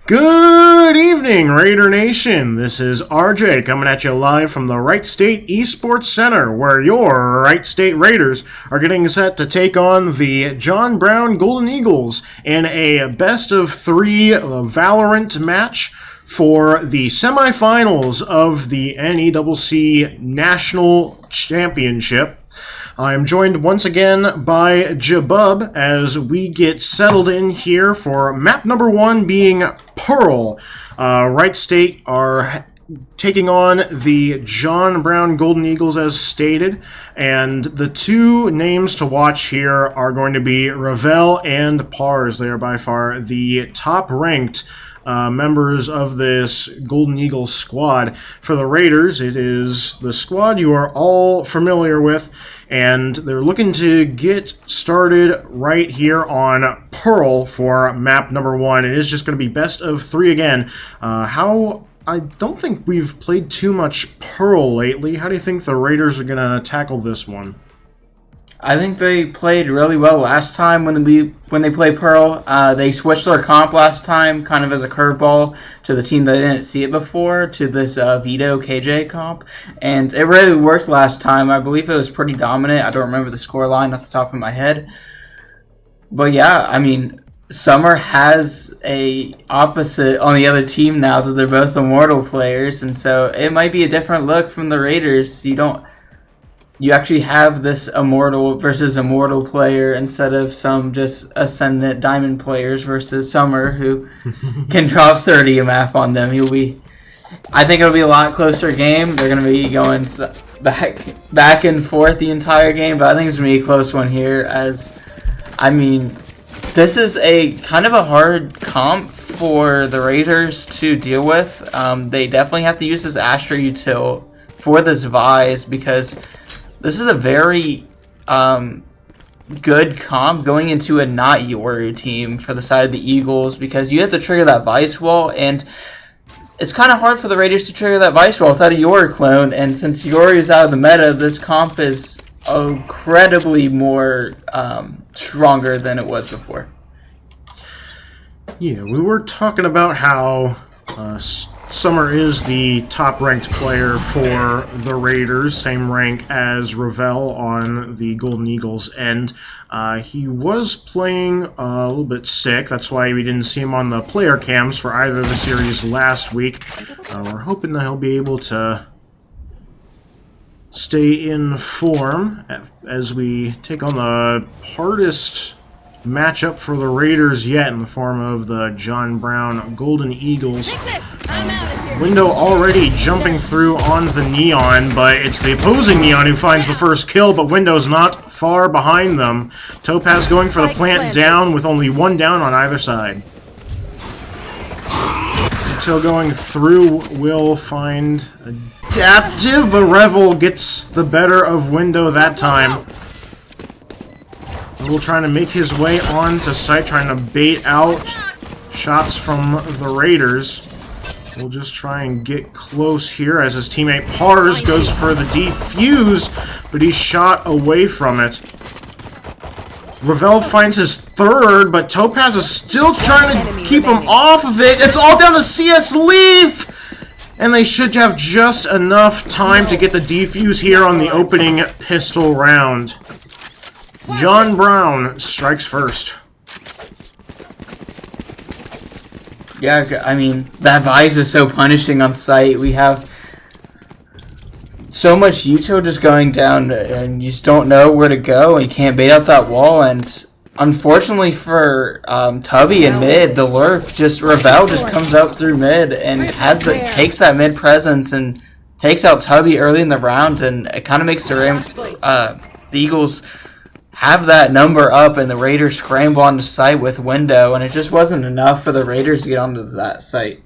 Good evening, Raider Nation. This is RJ coming at you live from the Wright State eSports Center, where your Wright State Raiders are getting set to take on the John Brown Golden Eagles in a best-of-3 Valorant match for the semifinals of the NECC National Championship. I am joined once again by Jabub as we get settled in here for map number 1 being Pearl. Wright State are taking on the John Brown Golden Eagles as stated, and the two names to watch here are going to be Ravel and Pars. They are by far the top-ranked members of this Golden Eagles squad. For the Raiders, it is the squad you are all familiar with, and they're looking to get started right here on Pearl for map number 1. It is just going to be best of 3 again. I don't think we've played too much Pearl lately. How do you think the Raiders are going to tackle this one? I think they played really well last time when they played Pearl. They switched their comp last time, kind of as a curveball to the team that didn't see it before, to this Vito KJ comp, and it really worked last time. I believe it was pretty dominant. I don't remember the score line off the top of my head, but yeah, I mean, Summer has a opposite on the other team now that they're both Immortal players, and so it might be a different look from the Raiders. You actually have this Immortal versus Immortal player instead of some just Ascendant Diamond players versus Summer who can drop 30 a map on them. I think it'll be a lot closer game. They're going to be going back and forth the entire game, but I think it's going to be a close one here. This is a kind of a hard comp for the Raiders to deal with. They definitely have to use this Astra util for this Vise because this is a very good comp going into a not Yoru team for the side of the Eagles because you have to trigger that Vice wall, and it's kind of hard for the Raiders to trigger that Vice wall without a Yoru clone, and since Yoru is out of the meta, this comp is incredibly more stronger than it was before. Yeah, we were talking about how Summer is the top-ranked player for the Raiders, same rank as Ravel on the Golden Eagles end. He was playing a little bit sick, that's why we didn't see him on the player cams for either of the series last week. We're hoping that he'll be able to stay in form as we take on the hardest matchup for the Raiders yet in the form of the John Brown Golden Eagles. Window already jumping through on the Neon, but it's the opposing Neon who finds the first kill, but Window's not far behind them. Topaz going for the plant down with only one down on either side. Until going through will find Adaptive, but Revel gets the better of Window that time. Revel trying to make his way onto site, trying to bait out shots from the Raiders. We'll just try and get close here as his teammate Pars goes for the defuse, but he's shot away from it. Ravel finds his third, but Topaz is still trying to keep him off of it. It's all down to CS Leaf! And they should have just enough time to get the defuse here on the opening pistol round. John Brown strikes first. Yeah, I mean, that Vise is so punishing on site. We have so much util just going down, and you just don't know where to go, and you can't bait out that wall, and unfortunately for Tubby in mid, the lurk, Ravel just comes out through mid, and takes that mid presence, and takes out Tubby early in the round, and it kind of makes the Eagles have that number up, and the Raiders scramble onto site with Window, and it just wasn't enough for the Raiders to get onto that site.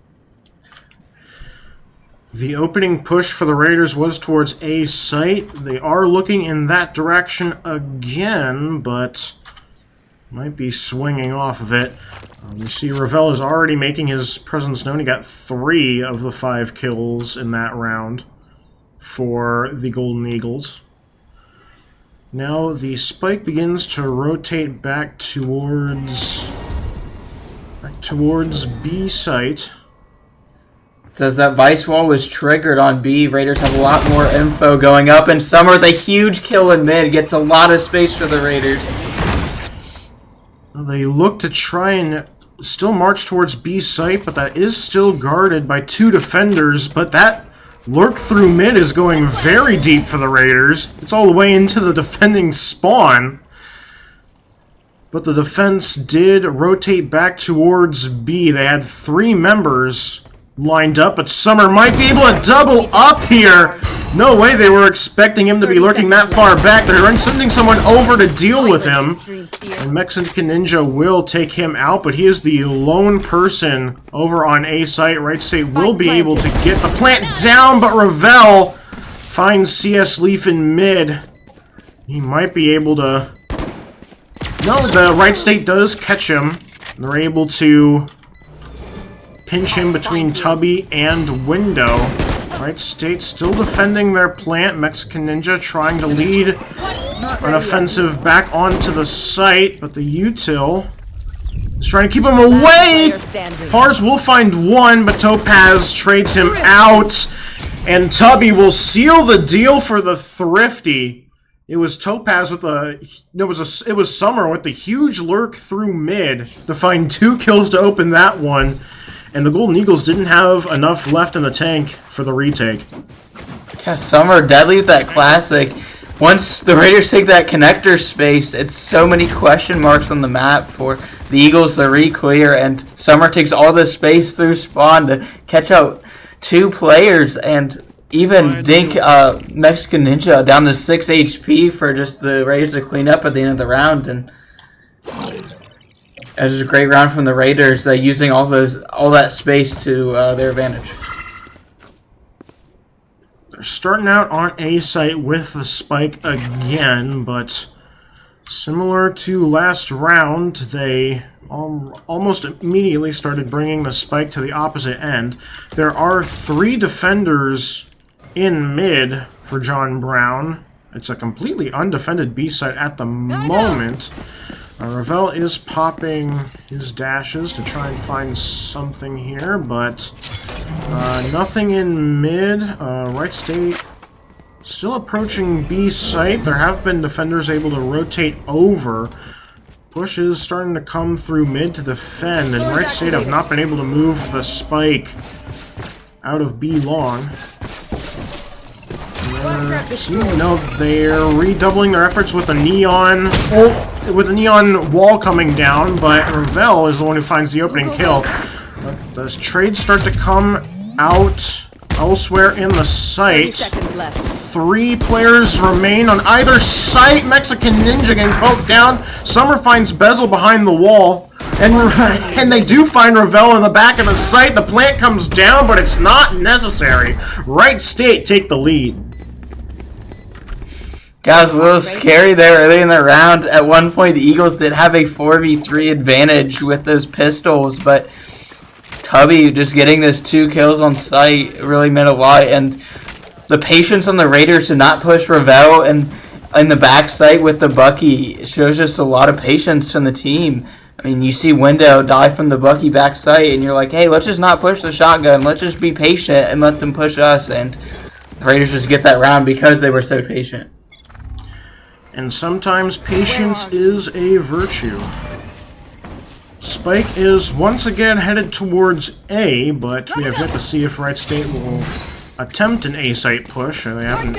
The opening push for the Raiders was towards A site. They are looking in that direction again, but might be swinging off of it. We see Ravel is already making his presence known. He got 3 of the 5 kills in that round for the Golden Eagles. Now the spike begins to rotate back towards towards B site. Says that Vice Wall was triggered on B. Raiders have a lot more info going up, and Summer with a huge kill in mid gets a lot of space for the Raiders. Well, they look to try and still march towards B site, but that is still guarded by 2 defenders. But that lurk through mid is going very deep for the Raiders. It's all the way into the defending spawn. But the defense did rotate back towards B. They had 3 members lined up, but Summer might be able to double up here. No way they were expecting him to be lurking that far back. They're sending someone over to deal with him. And Mexican Ninja will take him out, but he is the lone person over on A site. Wright State will be able to get the plant down, but Ravel finds CS Leaf in mid. He might be able to... No, the Wright State does catch him. They're able to pinch him between Tubby and Window. Wright State still defending their plant. Mexican Ninja trying to lead an offensive back onto the site, but the util is trying to keep him away. Pars will find one, but Topaz trades him out, and Tubby will seal the deal for the Thrifty. It was Topaz with it was Summer with the huge lurk through mid to find 2 kills to open that one. And the Golden Eagles didn't have enough left in the tank for the retake. Yeah, Summer deadly with that classic. Once the Raiders take that connector space, it's so many question marks on the map for the Eagles to re-clear, and Summer takes all the space through spawn to catch out 2 players, and even dink Mexican Ninja down to 6 HP for just the Raiders to clean up at the end of the round. And it was a great round from the Raiders, using all that space to their advantage. They're starting out on A site with the spike again, but similar to last round, they almost immediately started bringing the spike to the opposite end. There are 3 defenders in mid for John Brown. It's a completely undefended B site at the moment. Ravel is popping his dashes to try and find something here, but nothing in mid. Wright State still approaching B site. There have been defenders able to rotate over. Push is starting to come through mid to defend, and Wright State have not been able to move the spike out of B long. No, they're redoubling their efforts with a neon wall coming down, but Ravel is the one who finds the opening kill. Does trades start to come out elsewhere in the site? 3 players remain on either site. Mexican Ninja getting poked down. Summer finds Bezel behind the wall. And they do find Ravel in the back of the site. The plant comes down, but it's not necessary. Wright State take the lead. Guys, a little scary there early in the round. At one point, the Eagles did have a 4v3 advantage with those pistols, but Tubby just getting those 2 kills on site really meant a lot. And the patience on the Raiders to not push Ravel in the back site with the Bucky shows just a lot of patience from the team. I mean, you see Window die from the Bucky back site, and you're like, hey, let's just not push the shotgun. Let's just be patient and let them push us. And the Raiders just get that round because they were so patient. And sometimes patience is a virtue. Spike is once again headed towards A, but we have yet to see if Wright State will attempt an A site push. They haven't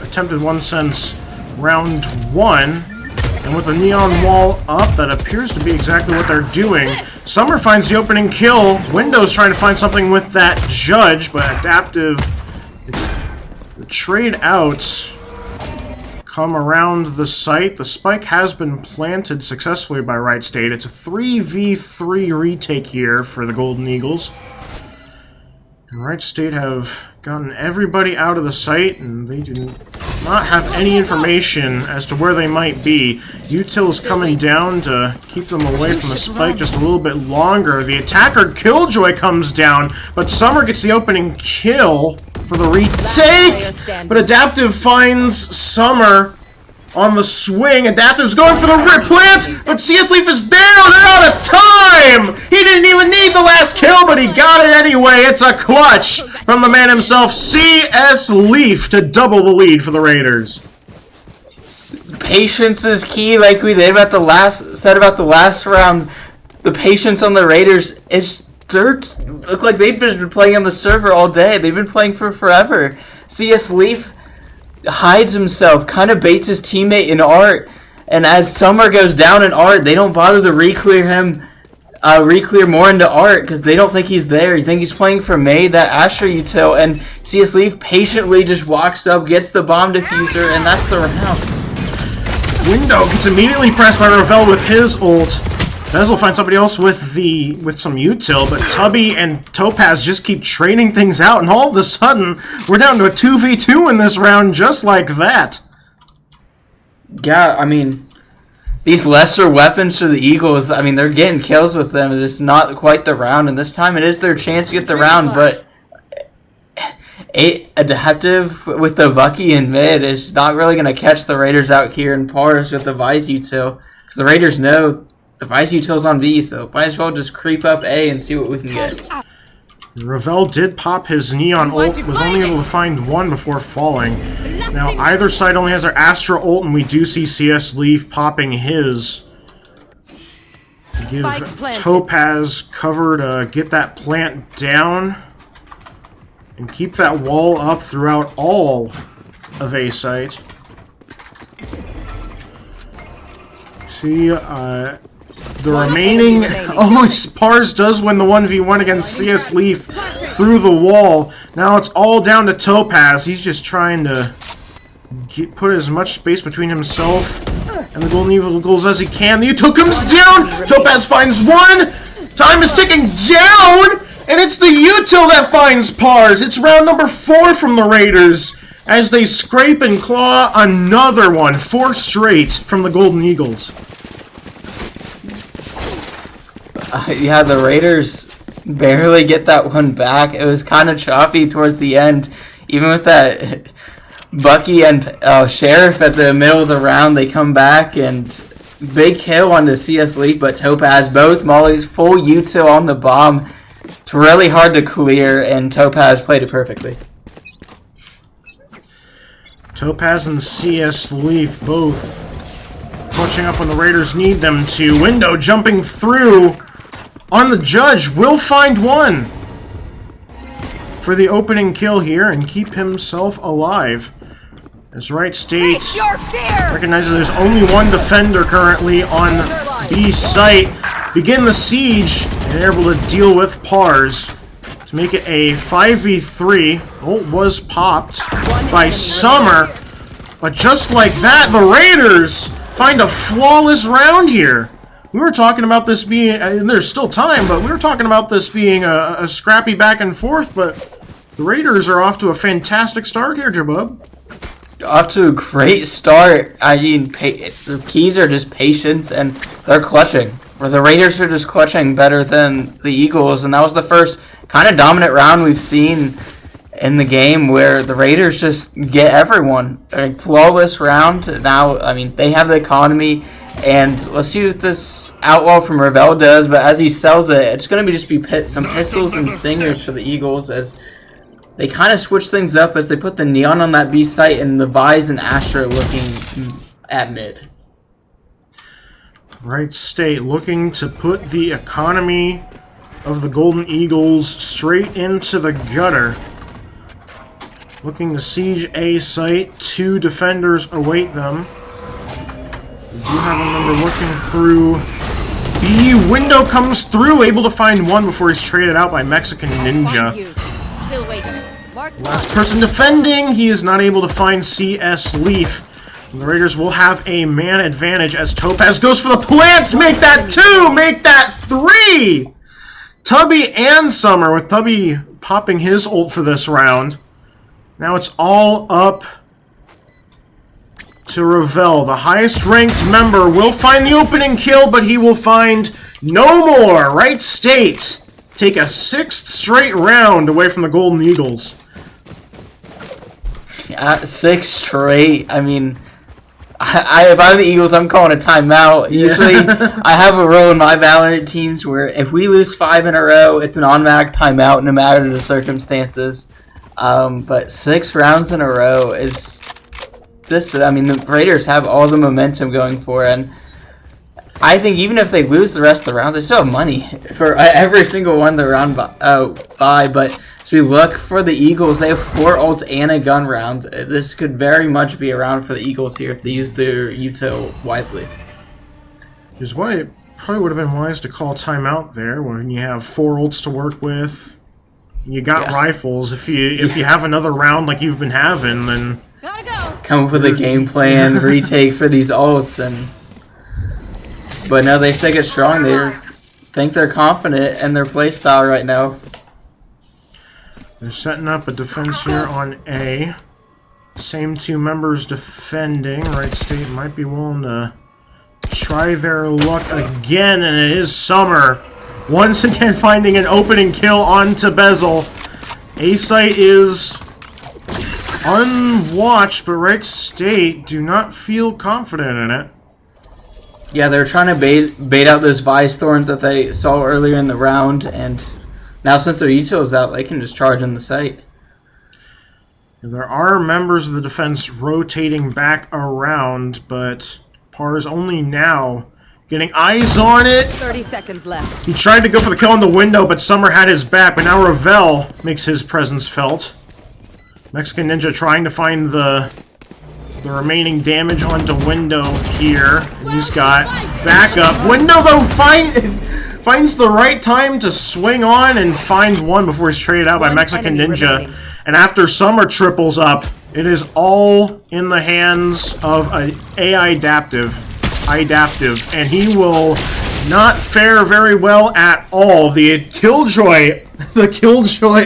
attempted one since round 1. And with a neon wall up, that appears to be exactly what they're doing. Summer finds the opening kill. Window's trying to find something with that Judge, but Adaptive, the trade outs come around the site. The spike has been planted successfully by Wright State. It's a 3v3 retake here for the Golden Eagles. And Wright State have gotten everybody out of the site, and they do not have any information as to where they might be. Util is coming down to keep them away from the spike just a little bit longer. The attacker Killjoy comes down, but Summer gets the opening kill for the retake, but Adaptive finds Summer on the swing. Adaptive's going for the rip plant, but CS Leaf is down. They're out of time. He didn't even need the last kill, but he got it anyway. It's a clutch from the man himself, CS Leaf, to double the lead for the Raiders. Patience is key, like we did about the last round. The patience on the Raiders is dirt. Look like they've just been playing on the server all day. They've been playing for forever. CS Leaf hides himself, kind of baits his teammate in Art, and as Summer goes down in Art, they don't bother to re-clear him, re-clear more into Art because they don't think he's there. You think he's playing for May, that Astra util, and CS Leaf patiently just walks up, gets the bomb diffuser, and that's the round. Window gets immediately pressed by Ravel with his ult. Bez will find somebody else with some util, but Tubby and Topaz just keep trading things out, and all of a sudden, we're down to a 2v2 in this round just like that. Yeah, I mean, these lesser weapons for the Eagles, I mean, they're getting kills with them. It's not quite the round, and this time it is their chance to get the round, but Adaptive with the Bucky in mid is not really going to catch the Raiders out here in pars with the Vice util, because the Raiders know the Vice util's on V, so might as well just creep up A and see what we can get. Ravel did pop his Neon ult, was only able to find one before falling. Now either side only has their Astra ult, and we do see CS Leaf popping his. Give Topaz cover to get that plant down and keep that wall up throughout all of A site. See, the remaining... Oh, Pars does win the 1v1 against CS Leaf through the wall. Now it's all down to Topaz. He's just trying to put as much space between himself and the Golden Eagles as he can. The util comes down! Topaz finds one! Time is ticking down! And it's the util that finds Pars. It's round number 4 from the Raiders as they scrape and claw another one. 4 straight from the Golden Eagles. Yeah, the Raiders barely get that one back. It was kind of choppy towards the end. Even with that Bucky and Sheriff at the middle of the round, they come back and big kill on the CS Leaf, but Topaz, both Mollies, full util on the bomb. It's really hard to clear, and Topaz played it perfectly. Topaz and CS Leaf both clutching up when the Raiders need them to. Window jumping through on the Judge. Will find one for the opening kill here and keep himself alive. As Wright State recognizes there's only one defender currently on B site. Begin the siege, and they're able to deal with Pars to make it a 5v3. Ult was popped by Summer, but just like that, the Raiders find a flawless round here. We were talking about this being, and there's still time, but we were talking about this being a scrappy back and forth, but the Raiders are off to a fantastic start here, Jabub. Off to a great start. I mean, the keys are just patience, and they're clutching. Where the Raiders are just clutching better than the Eagles, and that was the first kind of dominant round we've seen in the game where the Raiders just get everyone. A flawless round. Now, I mean, they have the economy, and let's see what this Outlaw from Ravel does, but as he sells it, it's going to be some pistols and singers for the Eagles as they kind of switch things up as they put the Neon on that B site and the Vise and Astra looking at mid. Wright State looking to put the economy of the Golden Eagles straight into the gutter. Looking to siege A site. 2 defenders await them. We do have a number looking through B. Window comes through, able to find one before he's traded out by Mexican Ninja. Last person defending, he is not able to find CS Leaf. The Raiders will have a man advantage as Topaz goes for the plant. Make that 2! Make that 3! Tubby and Summer, with Tubby popping his ult for this round. Now it's all up to Ravel. The highest ranked member will find the opening kill, but he will find no more. Wright State take a 6th straight round away from the Golden Eagles. Yeah, 6 straight. I mean, If I'm the Eagles, I'm calling a timeout. Usually, I have a rule in my Valorant teams where if we lose 5 in a row, it's an automatic timeout no matter the circumstances. But 6 rounds in a row is just, I mean, the Raiders have all the momentum going for it. And I think even if they lose the rest of the rounds, they still have money for every single one the round by. But as we look for the Eagles, they have 4 ults and a gun round. This could very much be a round for the Eagles here if they use their util wisely. Which is why it probably would have been wise to call timeout there when you have 4 ults to work with. You got rifles. If you have another round like you've been having, then gotta go. Come up with a game plan, retake for these ults, but no, they stick it strong. They think they're confident in their play style right now. They're setting up a defense here on A. Same 2 members defending. Wright State might be willing to try their luck again, and it is Summer. Once again finding an opening kill onto Bezel. A-Site is unwatched, but Wright State do not feel confident in it. Yeah, they're trying to bait out those Vise Thorns that they saw earlier in the round, and now since their util is out, they can just charge in the site. There are members of the defense rotating back around, but Par's only now getting eyes on it. 30 seconds left. He tried to go for the kill on the window, but Summer had his back, but now Ravel makes his presence felt. Mexican Ninja trying to find the remaining damage onto Window here. He's got backup. Window, though, finds the right time to swing on and find one before he's traded out by Mexican Ninja. Remaining. And after Summer triples up, it is all in the hands of an AI adaptive, and he will not fare very well at all. The Killjoy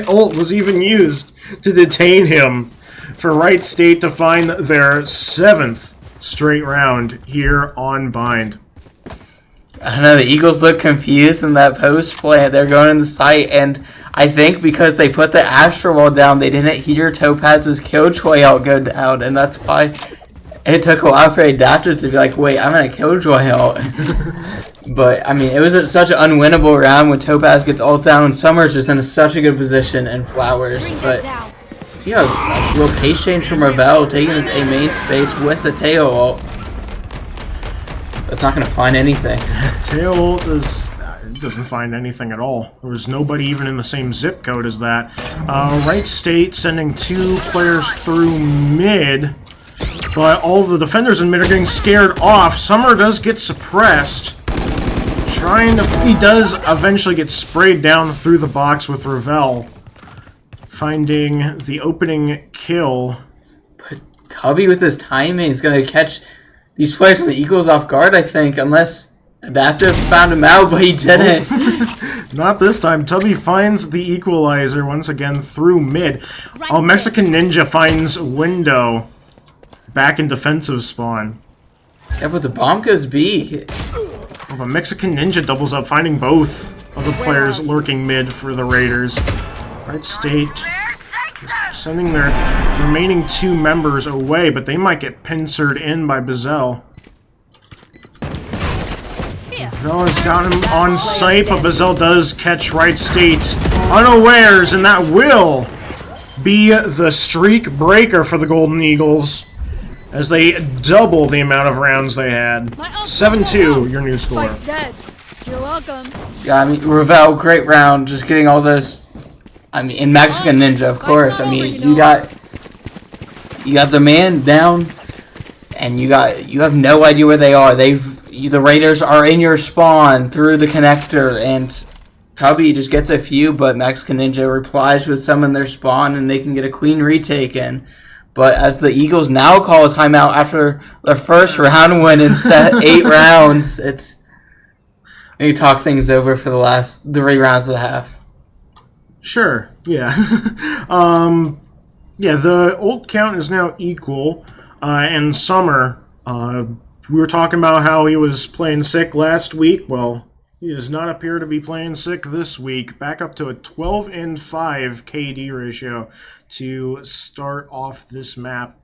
ult was even used to detain him for Wright State to find their 7th straight round here on Bind. I don't know, the Eagles look confused in that post play. They're going in the site, and I think because they put the Astro Wall down, they didn't hear Topaz's Killjoy ult go down, and that's why it took a while for Adaptive to be like, wait, I'm in a Killjoy ult. But, I mean, it was such an unwinnable round when Topaz gets ult down, and Summer's just in such a good position, and Flowers. But, you know, a little pace change from Ravel, taking his A main space with the Teo ult. That's not going to find anything. Teo ult doesn't find anything at all. There was nobody even in the same zip code as that. Wright State sending 2 players through mid, but all the defenders in mid are getting scared off. Summer does get suppressed. He does eventually get sprayed down through the box with Ravel, finding the opening kill. But Tubby with his timing is going to catch these players from the Eagles off guard, I think, unless Adaptive found him out, but he didn't. Not this time. Tubby finds the equalizer once again through mid. Oh, Mexican Ninja finds Window back in defensive spawn. Yeah, but the bomb goes B. Oh, but Mexican Ninja doubles up, finding both of the players lurking mid for the Raiders. Wright State sending their remaining 2 members away, but they might get pincered in by Bezel. Bezel has got him on sight, but Bezel does catch Wright State unawares, and that will be the streak breaker for the Golden Eagles as they double the amount of rounds they had. 7-2, your new score. You're welcome. Yeah, I mean, Ravel, great round, just getting all this. I mean, in Mexican Ninja, of course. I mean, you got the man down, and you have no idea where they are. The Raiders are in your spawn through the connector, and Tubby just gets a few, but Mexican Ninja replies with some in their spawn, and they can get a clean retake in. But as the Eagles now call a timeout after their first round win in 8 rounds, maybe talk things over for the last 3 rounds of the half. Sure, yeah. Yeah, the ult count is now equal, and Summer, we were talking about how he was playing sick last week. Well, he does not appear to be playing sick this week. Back up to a 12-5 KD ratio to start off this map.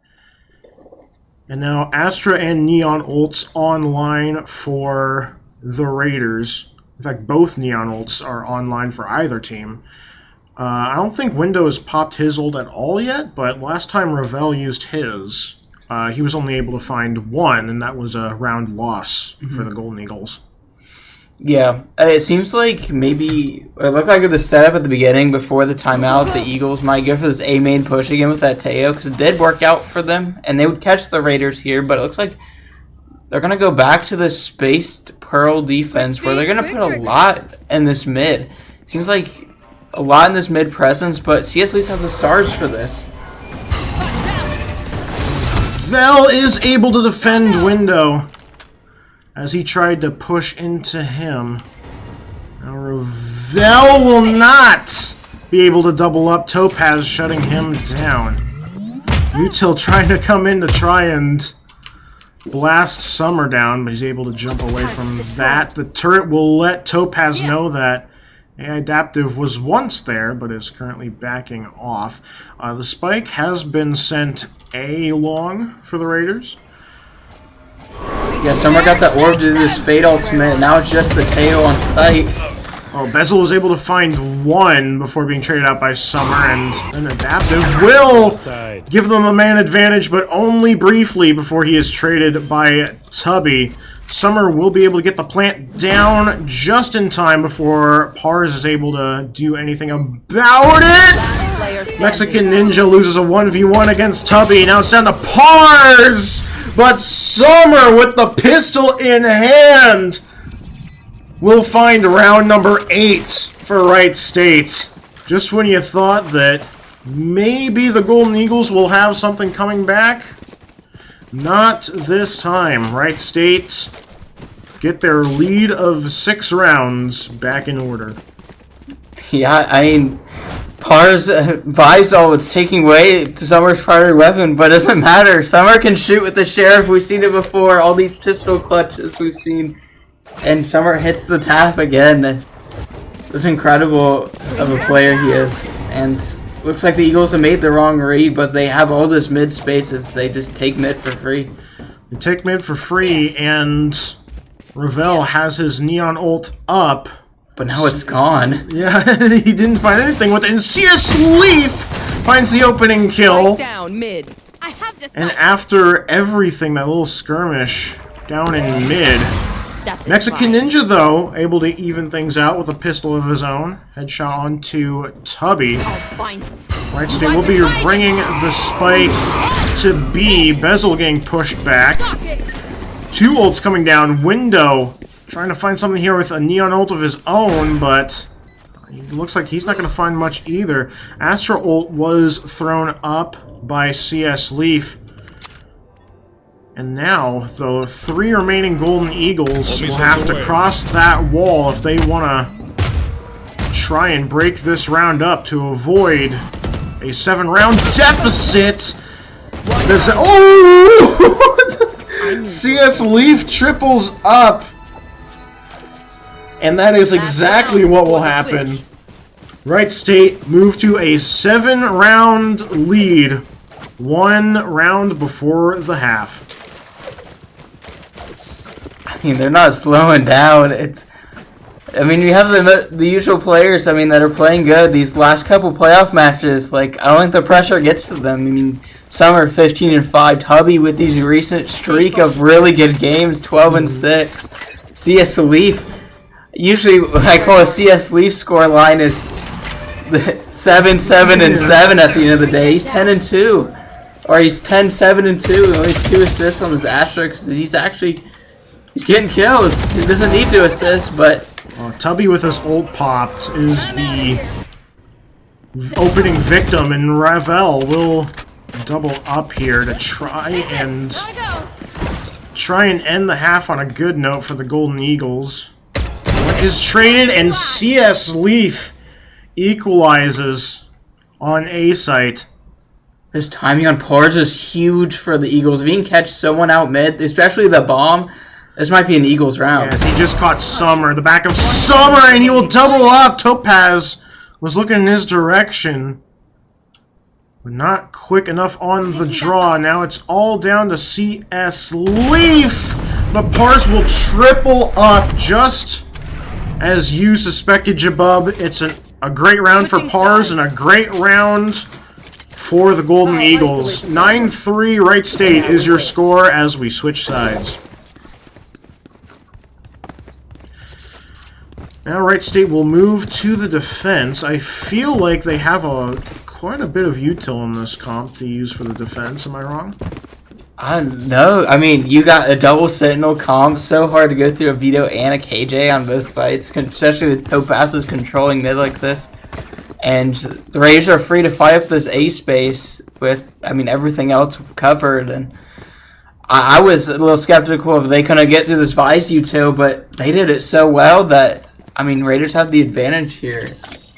And now Astra and Neon Ults online for the Raiders. In fact, both Neon Ults are online for either team. I don't think Windows popped his ult at all yet, but last time Ravel used his, he was only able to find one, and that was a round loss for the Golden Eagles. Yeah, it seems like maybe it looked like the setup at the beginning before the timeout, the Eagles might go for this A main push again with that Teo, because it did work out for them, and they would catch the Raiders here, but it looks like they're going to go back to this spaced Pearl defense where they're going to put a lot in this mid. Seems like a lot in this mid presence, but CS at least have the stars for this. Vel is able to defend Window as he tried to push into him. Now Ravel will not be able to double up. Topaz shutting him down. Util trying to come in to try and blast Summer down, but he's able to jump away from that. The turret will let Topaz know that AI Adaptive was once there, but is currently backing off. The spike has been sent A-long for the Raiders. Yeah, Summer got that orb to do this Fade ultimate, and now it's just the Teo on site. Oh, Bezel was able to find one before being traded out by Summer, and an Adaptive will give them a man advantage, but only briefly before he is traded by Tubby. Summer will be able to get the plant down just in time before Pars is able to do anything about it! Mexican Ninja loses a 1v1 against Tubby. Now it's down to Pars! But Summer, with the pistol in hand, will find round number 8 for Wright State. Just when you thought that maybe the Golden Eagles will have something coming back, not this time. Wright State get their lead of 6 rounds back in order. Yeah, I mean, Pars Visol is taking away to Summer's primary weapon, but it doesn't matter. Summer can shoot with the Sheriff. We've seen it before. All these pistol clutches we've seen. And Summer hits the tap again. It's incredible of a player he is. And looks like the Eagles have made the wrong read, but they have all this mid spaces. They just take mid for free. They take mid for free, and Ravel has his Neon ult up. But now it's gone. Yeah, he didn't find anything with it. And CS Leaf finds the opening kill. Down mid. And after everything, that little skirmish down in mid. Mexican Ninja, though, able to even things out with a pistol of his own. Headshot onto Tubby. Wright State will be bringing the spike to B. Bezel getting pushed back. 2 ults coming down. Window trying to find something here with a Neon ult of his own, but it looks like he's not going to find much either. Astra ult was thrown up by CS Leaf. And now, the 3 remaining Golden Eagles will have to cross that wall if they want to try and break this round up to avoid a 7-round deficit. There's CS Leaf triples up. And that is exactly what will happen. Wright State move to a 7-round lead, 1 round before the half. I mean, they're not slowing down. I mean, you have the usual players, I mean, that are playing good. These last couple playoff matches, like, I don't think the pressure gets to them. I mean, some are 15-5. Tubby with these recent streak of really good games, 12-6. CS Leaf, usually I call a CS Leaf score line is 7-7-7 at the end of the day. He's 10-2, or he's 10-7-2. Only has 2 assists on this Astra because he's getting kills. He doesn't need to assist, but Tubby with his ult popped is the opening victim, and Ravel will double up here to try and end the half on a good note for the Golden Eagles. One is traded, and CS Leaf equalizes on A site. This timing on Pars is huge for the Eagles. If he can catch someone out mid, especially the bomb, this might be an Eagles round. Yes, he just caught Summer, the back of Summer, and he will double up. Topaz was looking in his direction. But not quick enough on the draw. Now it's all down to CS Leaf. But Pars will triple up just as you suspected, Jabub. It's a great round for Pars and a great round for the Golden Eagles. 9-3 Wright State is your score as we switch sides. Now Wright State will move to the defense. I feel like they have quite a bit of util in this comp to use for the defense. Am I wrong? No. I mean, you got a double Sentinel comp. So hard to go through a Vito and a KJ on both sides, especially with Topaz's controlling mid like this. And the Raiders are free to fight up this A space with, I mean, everything else covered. And I was a little skeptical if they couldn't get through this Vise util, but they did it so well that, I mean, Raiders have the advantage here.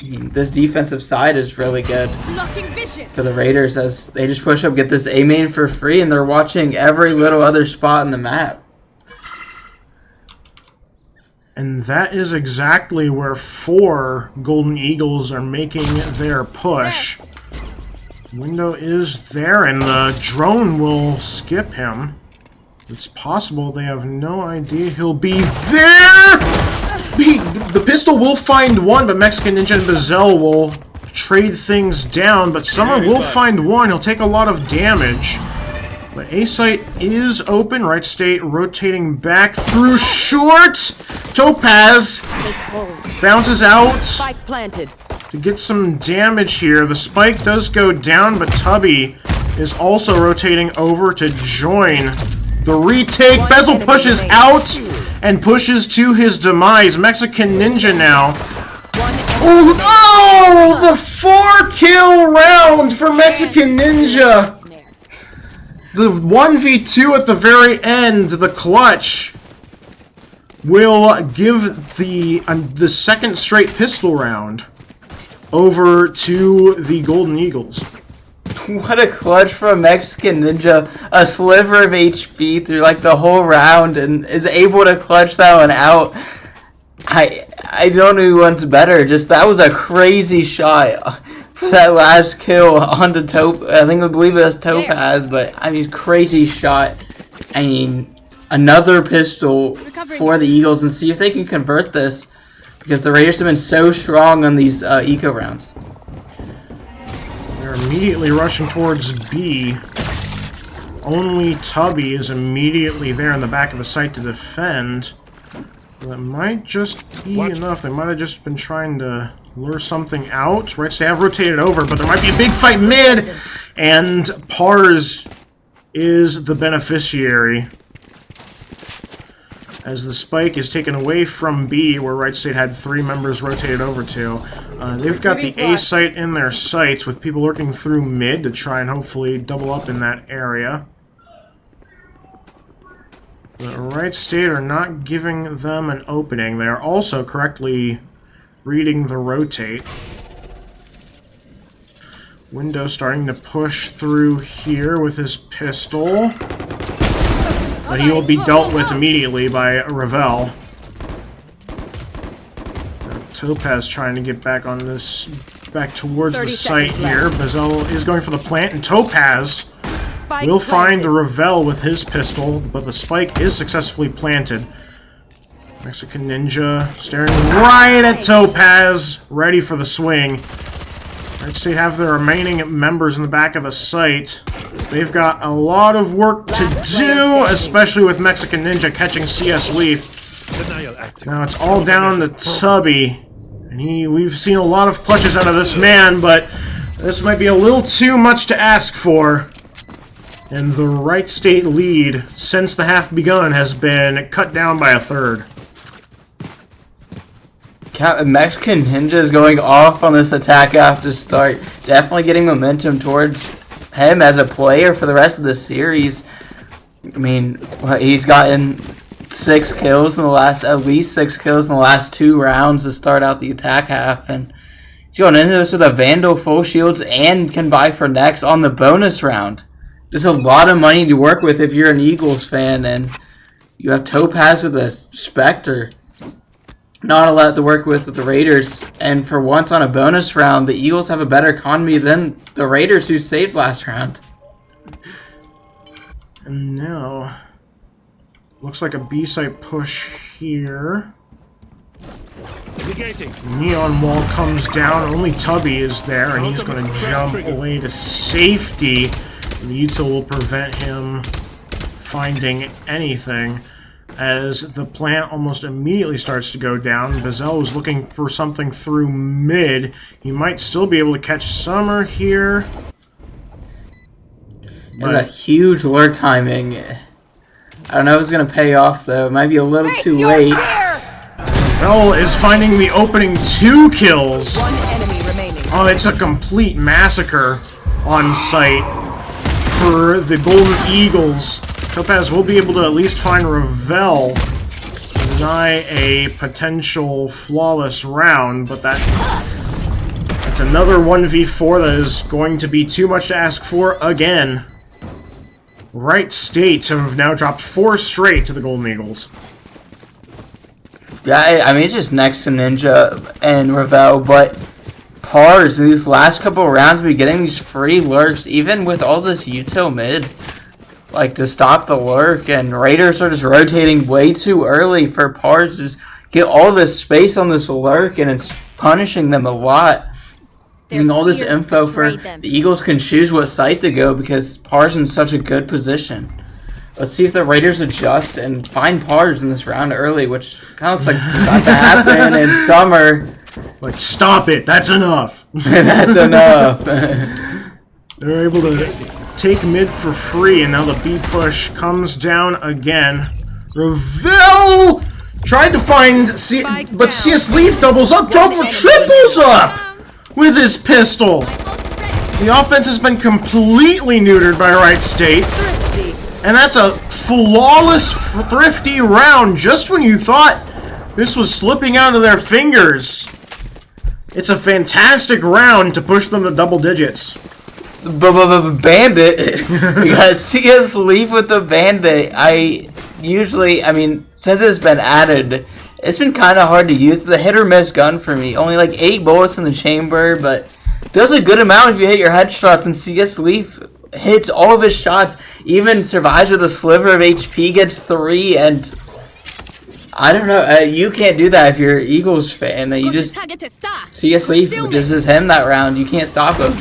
I mean, this defensive side is really good for the Raiders as they just push up, get this A main for free, and they're watching every little other spot in the map. And that is exactly where 4 Golden Eagles are making their push. Window is there, and the drone will skip him. It's possible they have no idea he'll be there! The pistol will find one, but Mexican Ninja and Bazell will trade things down. But Summer will find one. He'll take a lot of damage. But A site is open. Wright State rotating back through short. Topaz bounces out to get some damage here. The spike does go down, but Tubby is also rotating over to join the retake. Bezel pushes out and pushes to his demise. Mexican Ninja now. Oh, the 4-kill round for Mexican Ninja. The 1v2 at the very end, the clutch, will give the second straight pistol round over to the Golden Eagles. What a clutch for a Mexican Ninja. A sliver of HP through like the whole round and is able to clutch that one out. I don't know who one's better. Just that was a crazy shot for that last kill onto I believe it was Topaz, but I mean crazy shot. I mean another pistol for the Eagles and see if they can convert this because the Raiders have been so strong on these eco rounds. They're immediately rushing towards B. Only Tubby is immediately there in the back of the site to defend. That might just be enough. They might have just been trying to lure something out. Right, they have rotated over, but there might be a big fight mid. And Pars is the beneficiary. As the spike is taken away from B, where Wright State had 3 members rotated over to. They've got the A site in their sights with people lurking through mid to try and hopefully double up in that area. But Wright State are not giving them an opening. They are also correctly reading the rotate. Window starting to push through here with his pistol. But he will be dealt with immediately by Ravel. Topaz trying to get back on this, back towards the site here. Bazell is going for the plant, and Topaz will find the Ravel with his pistol, but the spike is successfully planted. Mexican Ninja staring right at Topaz, ready for the swing. Wright State have their remaining members in the back of the site. They've got a lot of work to do, especially with Mexican Ninja catching CS Leaf. Now it's all down to Tubby. And we've seen a lot of clutches out of this man, but this might be a little too much to ask for. And the Wright State lead, since the half begun, has been cut down by a third. Mexican Ninja is going off on this attack after start. Definitely getting momentum towards him as a player for the rest of the series. I mean, he's gotten 6 kills in the last, at least 6 kills in the last 2 rounds to start out the attack half. And he's going into this with a Vandal, full shields, and can buy for next on the bonus round. Just a lot of money to work with if you're an Eagles fan, and you have Topaz with a Spectre. not a lot to work with the Raiders. And for once on a bonus round, the Eagles have a better economy than the Raiders who saved last round. And now, looks like a B-site push here. Neon wall comes down. Only Tubby is there, and he's going to jump away to safety. The util will prevent him finding anything. As the plant almost immediately starts to go down, Bazell is looking for something through mid. He might still be able to catch Summer here. There's a huge lurk timing. I don't know if it's going to pay off, though. It might be a little too late. Fell is finding the opening 2 kills. One enemy remaining. Oh, it's a complete massacre on site for the Golden Eagles. Topaz will be able to at least find Ravel. Deny a potential flawless round, but that's another 1v4 that is going to be too much to ask for again. Wright State have now dropped 4 straight to the Golden Eagles. Yeah, I mean, it's just next to Ninja and Ravel, but Pars in these last couple of rounds be getting these free lurks, even with all this util mid. Like, to stop the lurk, and Raiders are just rotating way too early for Pars to just get all this space on this lurk, and it's punishing them a lot. And all this info for the Eagles can choose what site to go because Pars in such a good position. Let's see if the Raiders adjust and find Pars in this round early, which kind of looks like it's about to happen in summer. Like, stop it! That's enough! That's enough! They're able to take mid for free, and now the B push comes down again. Ravel tried to find but CS Leaf doubles up, triples up with his pistol. The offense has been completely neutered by Wright State. And that's a flawless, thrifty round just when you thought this was slipping out of their fingers. It's a fantastic round to push them to double digits. Bandit. You got CS Leaf with the Bandit. I mean, since it's been added, it's been kind of hard to use. The hit or miss gun for me. Only like 8 bullets in the chamber, but does a good amount if you hit your headshots, and CS Leaf hits all of his shots, even survives with a sliver of HP, gets 3, and I don't know, you can't do that if you're an Eagles fan. You just, CS Leaf, this is him that round, you can't stop him.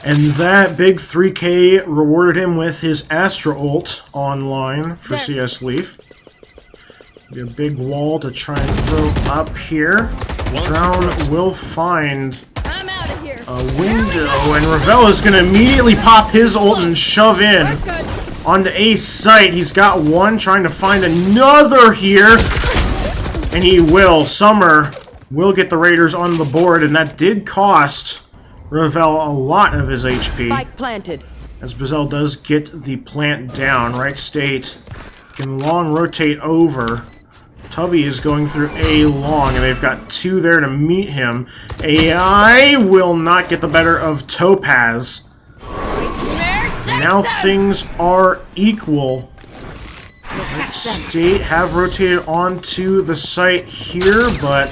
And that big 3K rewarded him with his Astra ult online for CS Leaf. Be a big wall to try and throw up here. Drown will find a window, and Ravel is going to immediately pop his ult and shove in onto A site. He's got one, trying to find another here, and he will. Summer will get the Raiders on the board, and that did cost Ravel a lot of his HP. Spike planted. As Bazell does get the plant down, Wright State can long rotate over. Tubby is going through A long, and they've got 2 there to meet him. AI will not get the better of Topaz. Now things are equal. Wright State have rotated onto the site here, but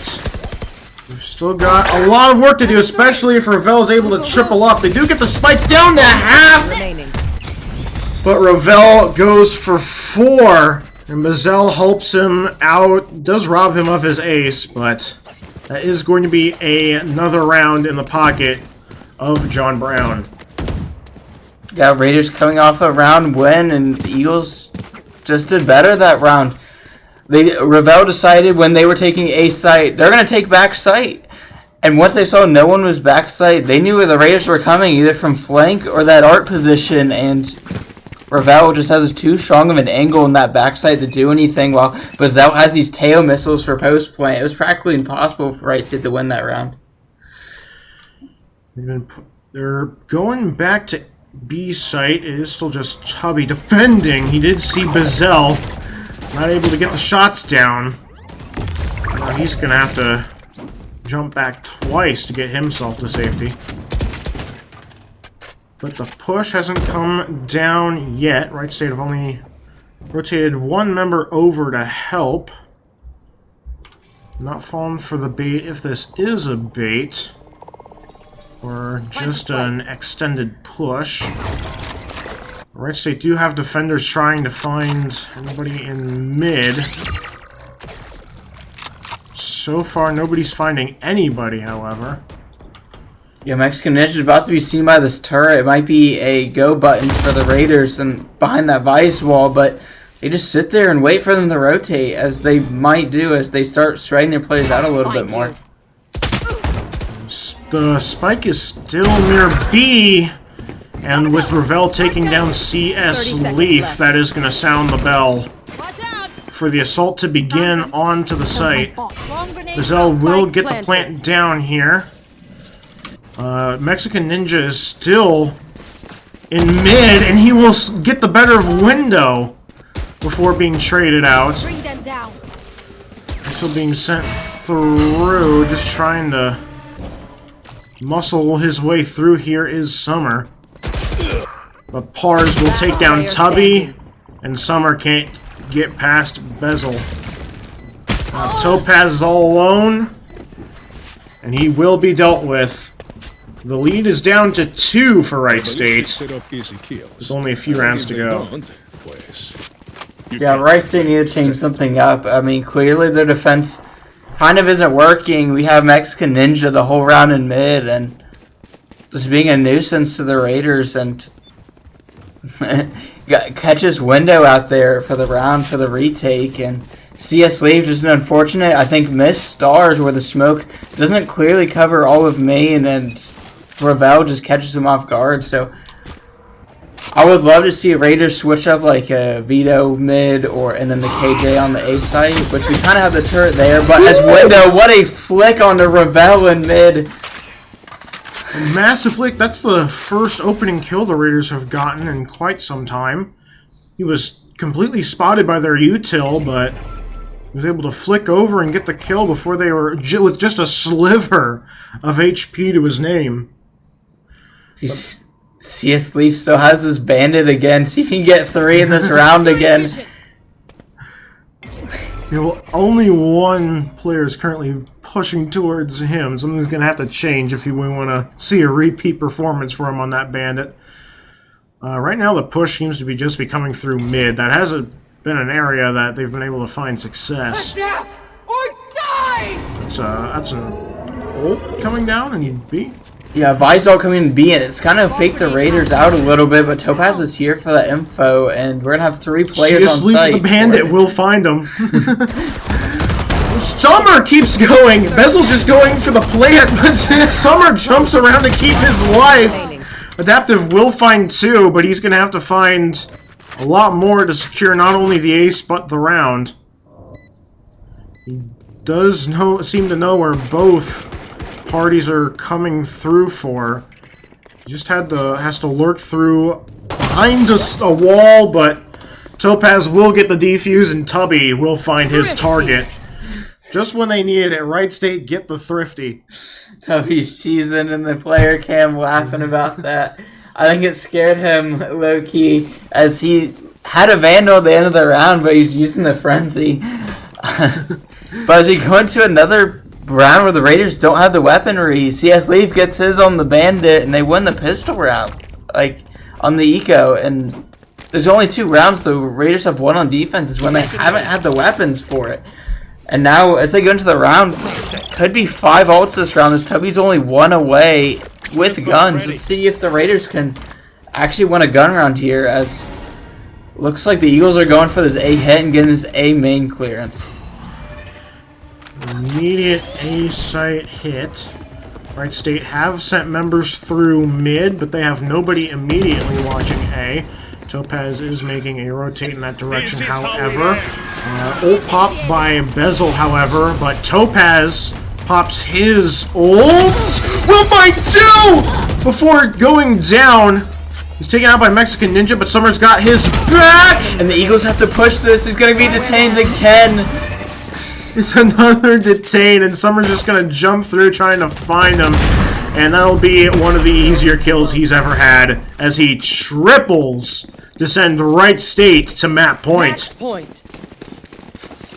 we've still got a lot of work to do, especially if Ravel is able to triple up. They do get the spike down to half, but Ravel goes for 4. And Bazell helps him out, does rob him of his ace, but that is going to be another round in the pocket of John Brown. Yeah, Raiders coming off a round win, and the Eagles just did better that round. Ravel decided when they were taking A site, they're going to take back site. And once they saw no one was back site, they knew where the Raiders were coming, either from flank or that art position, and Ravel just has too strong of an angle in that backside to do anything, while Bazell has these tail missiles for post plant. It was practically impossible for Wright State to win that round. They're going back to B site. It is still just Tubby defending. He did see Bazell not able to get the shots down. Now he's going to have to jump back twice to get himself to safety. But the push hasn't come down yet. Wright State have only rotated 1 member over to help. Not falling for the bait if this is a bait. Or just an extended push. Wright State do have defenders trying to find anybody in mid. So far, nobody's finding anybody, however. Yeah, Mexican Ninja is about to be seen by this turret. It might be a go button for the Raiders and behind that Vice wall, but they just sit there and wait for them to rotate, as they might do as they start spreading their players out a little bit more. The spike is still near B, and with Ravel taking down CS Leaf, that is going to sound the bell for the assault to begin onto the site. Bazell will get the plant down here. Mexican Ninja is still in mid, and he will get the better of Window before being traded out. Until being sent through, just trying to muscle his way through here is Summer. But Pars will take down Tubby, and Summer can't get past Bezel. Topaz is all alone, and he will be dealt with. The lead is down to 2 for Wright State. There's only a few rounds to go. Yeah, Wright State need to change something up. I mean, clearly their defense kind of isn't working. We have Mexican Ninja the whole round in mid, and just being a nuisance to the Raiders, and catches Window out there for the round for the retake, and CS Leaf just an unfortunate, I think, missed stars where the smoke doesn't clearly cover all of main, and Ravel just catches him off guard. So I would love to see Raiders switch up like a Vito mid and then the KJ on the A site, which we kind of have the turret there. But as Window, what a flick onto Ravel in mid. Massive flick. That's the first opening kill the Raiders have gotten in quite some time. He was completely spotted by their util, but he was able to flick over and get the kill before they were with just a sliver of HP to his name. CS Leaf still has this bandit again. See if he can get 3 in this round again. You know, only one player is currently pushing towards him. Something's going to have to change if we want to see a repeat performance for him on that bandit. Right now, the push seems to be just be coming through mid. That hasn't been an area that they've been able to find success. Adapt or die! That's an ult coming down, and he'd be. Yeah, Visol coming in B, and it's kind of faked the Raiders out a little bit, but Topaz is here for that info, and we're going to have 3 players on site. The bandit will find him. Summer keeps going. Bezel's just going for the plant, but Summer jumps around to keep his life. Adaptive will find 2, but he's going to have to find a lot more to secure not only the ace, but the round. He does seem to know where both parties are coming through for. He just has to lurk through behind a wall, but Topaz will get the defuse, and Tubby will find his target. Just when they needed it, Wright State get the thrifty. Tubby's cheesing in the player cam laughing about that. I think it scared him low-key, as he had a Vandal at the end of the round, but he's using the Frenzy. But as we go into another round where the Raiders don't have the weaponry, CS Leaf gets his on the Bandit, and they win the pistol round, like, on the Eco. And there's only 2 rounds the Raiders have won on defense is when they haven't had the weapons for it. And now, as they go into the round, could be 5 ults this round, as Tubby's only 1 away with guns. Let's see if the Raiders can actually win a gun round here, as looks like the Eagles are going for this A hit and getting this A main clearance. Immediate A site hit. Wright State have sent members through mid, but they have nobody immediately watching A. Topaz is making a rotate in that direction, however. Ult pop by Bezel, however, but Topaz pops his ult. We'll find 2 before going down. He's taken out by Mexican Ninja, but Summer's got his back. And the Eagles have to push this. He's going to be detained again. It's another detain, and Summer's just going to jump through trying to find him. And that'll be one of the easier kills he's ever had, as he triples to send Wright State to map point.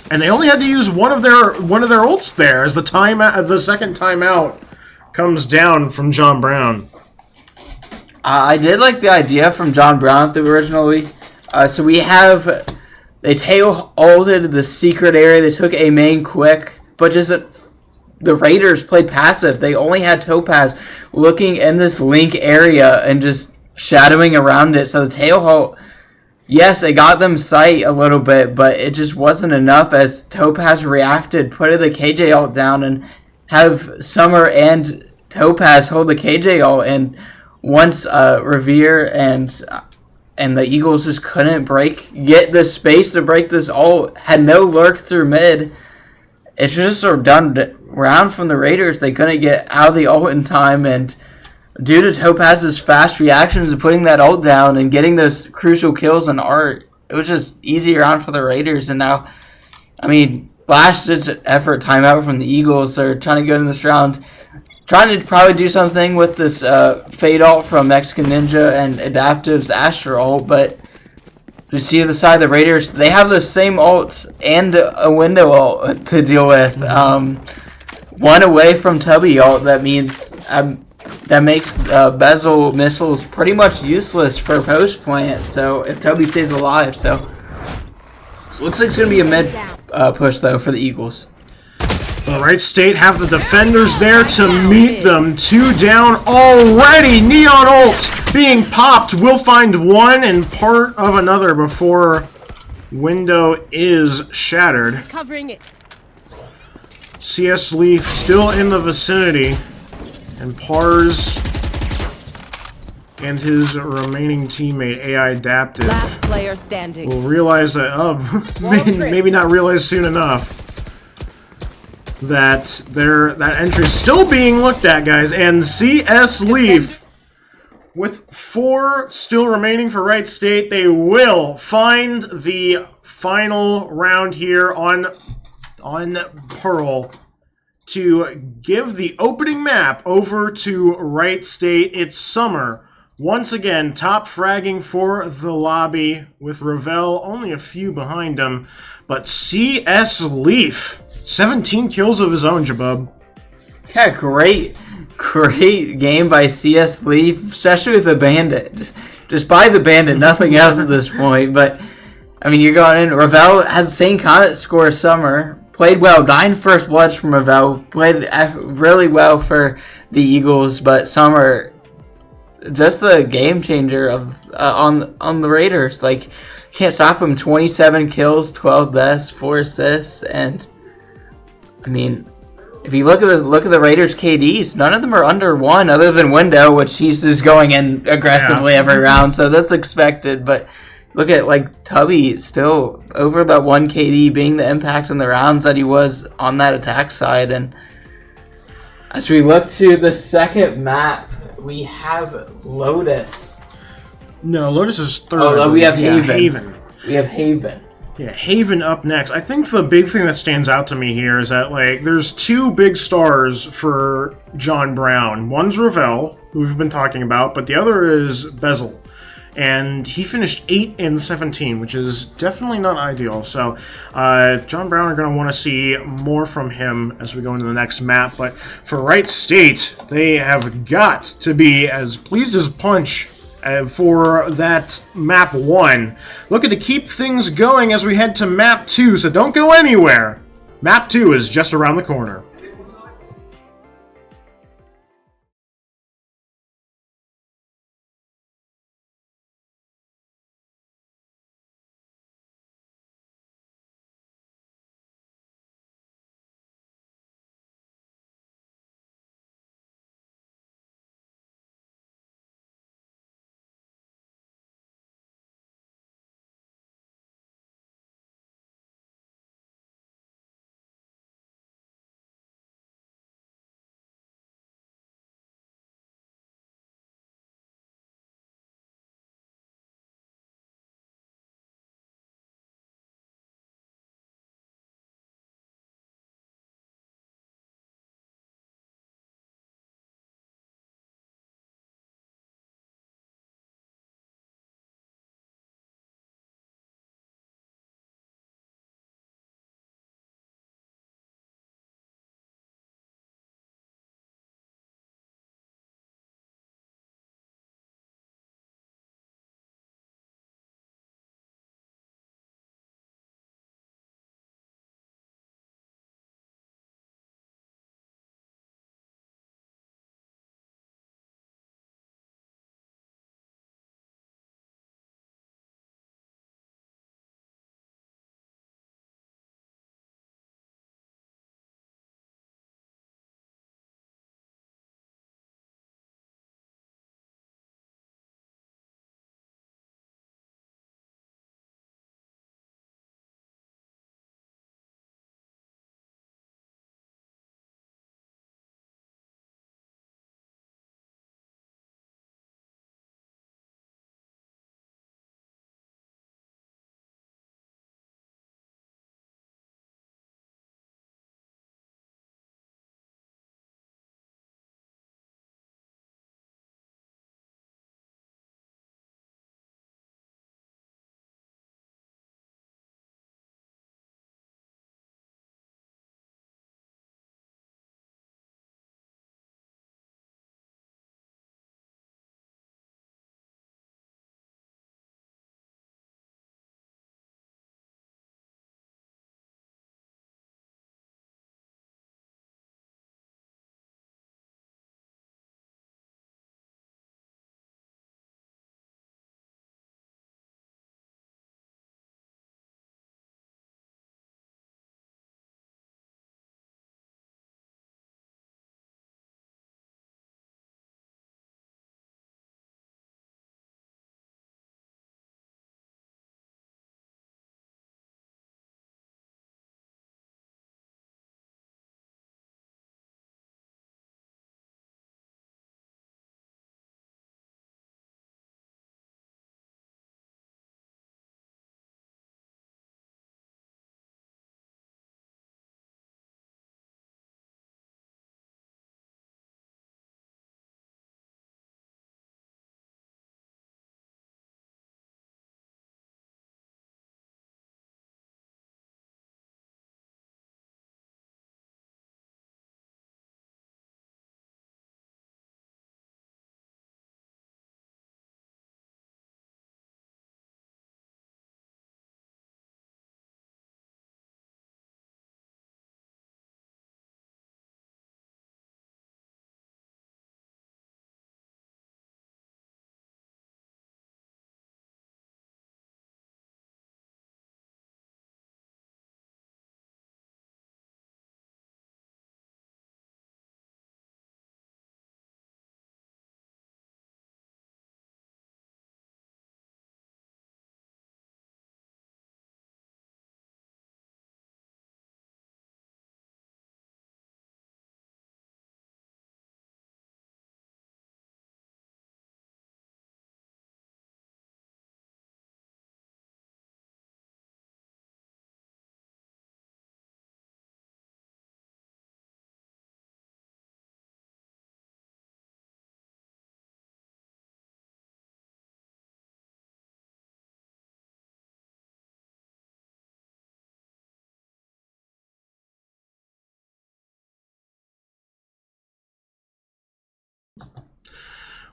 And they only had to use one of their ults there as the second timeout comes down from John Brown. I did like the idea from John Brown originally. So they tail ulted the secret area. They took a main quick, but just the Raiders played passive. They only had Topaz looking in this link area and just shadowing around it. So the tail ult, yes, it got them sight a little bit, but it just wasn't enough as Topaz reacted, put the KJ ult down, and have Summer and Topaz hold the KJ ult. And once Revere and the Eagles just couldn't get the space to break this ult, had no lurk through mid. It's just a done round from the Raiders. They couldn't get out of the ult in time, and due to Topaz's fast reactions and putting that ult down and getting those crucial kills on Art, it was just easy round for the Raiders. And now, I mean, last-ditch effort timeout from the Eagles. They're trying to go in this round, trying to probably do something with this fade ult from Mexican Ninja and Adaptive's Astra ult, but you see the side of the Raiders, they have the same ults and a window ult to deal with. One away from Tubby ult, that means that makes Bezel missiles pretty much useless for post plant. So if Tubby stays alive, so it looks like it's gonna be a mid push though for the Eagles. The Wright State have the defenders there to meet them. 2 down already. Neon ult being popped. Will find one and part of another before window is shattered. Covering it. CS Leaf still in the vicinity. And Pars and his remaining teammate, AI Adaptive, Last player standing. will realize that, maybe not realize soon enough, that that entry is still being looked at, guys. And CS Leaf, with 4 still remaining for Wright State, they will find the final round here on Pearl to give the opening map over to Wright State. It's Summer once again top fragging for the lobby with Ravel only a few behind him, but CS Leaf 17 kills of his own, Jabub. Yeah, great game by CS Leaf, especially with the Bandit. Just by the Bandit, nothing else at this point. But, I mean, you're going in. Ravel has the same comment score as Summer. Played well. 9 first bloods from Ravel. Played really well for the Eagles. But Summer, just the game changer of on the Raiders. Like, can't stop him. 27 kills, 12 deaths, 4 assists, and I mean, if you look at the Raiders' KDs, none of them are under 1, other than Window, which he's just going in aggressively every round, so that's expected. But look at like Tubby still over that 1 KD, being the impact in the rounds that he was on that attack side. And as we look to the second map, we have Lotus. No, Lotus is third. Oh, we have Haven. Haven. We have Haven. Yeah, Haven up next. I think the big thing that stands out to me here is that, like, there's 2 big stars for John Brown. One's Ravel, who we've been talking about, but the other is Bezel. And he finished 8 and 17, which is definitely not ideal. So, John Brown are going to want to see more from him as we go into the next map. But for Wright State, they have got to be as pleased as punch for that map 1. Looking to keep things going as we head to map 2, so don't go anywhere. Map 2 is just around the corner.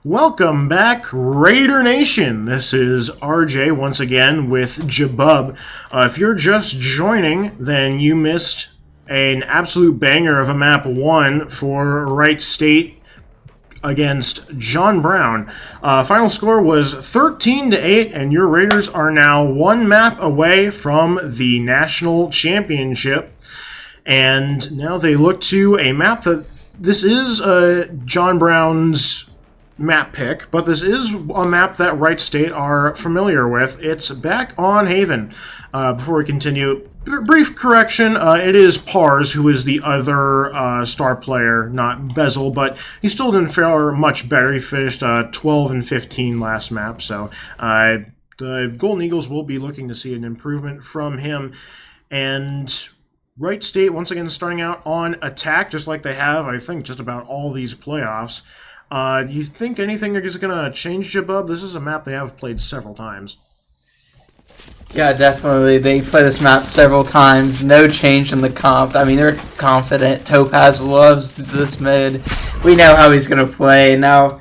Welcome back, Raider Nation. This is RJ once again with Jabub. If you're just joining, then you missed an absolute banger of a map 1 for Wright State against John Brown. Final score was 13-8, and your Raiders are now one map away from the national championship. And now they look to a map that this is John Brown's map pick, but this is a map that Wright State are familiar with. It's back on Haven. Before we continue, brief correction, it is Pars who is the other star player, not Bezel, but he still didn't fare much better. He finished 12 and 15 last map, so the Golden Eagles will be looking to see an improvement from him. And Wright State, once again, starting out on attack, just like they have, I think, just about all these playoffs. You think anything is going to change, Jabub? This is a map they have played several times. Yeah, definitely. They play this map several times. No change in the comp. I mean, they're confident. Topaz loves this mid. We know how he's going to play. Now,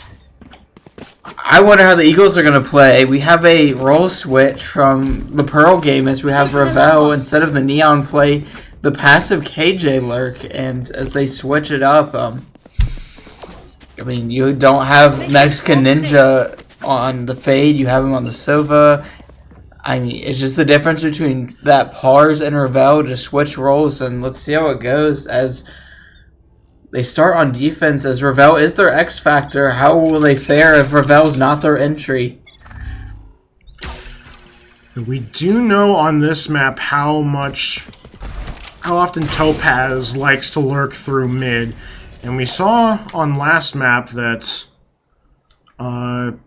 I wonder how the Eagles are going to play. We have a role switch from the Pearl game as we have Ravel instead of the Neon play the passive KJ lurk, and as they switch it up, I mean, you don't have Mexican Ninja on the Fade, you have him on the Sova. I mean, it's just the difference between that Pars and Ravel. Just switch roles, and let's see how it goes as they start on defense, as Ravel is their X Factor. How will they fare if Ravel's not their entry? We do know on this map how often Topaz likes to lurk through mid. And we saw on last map that the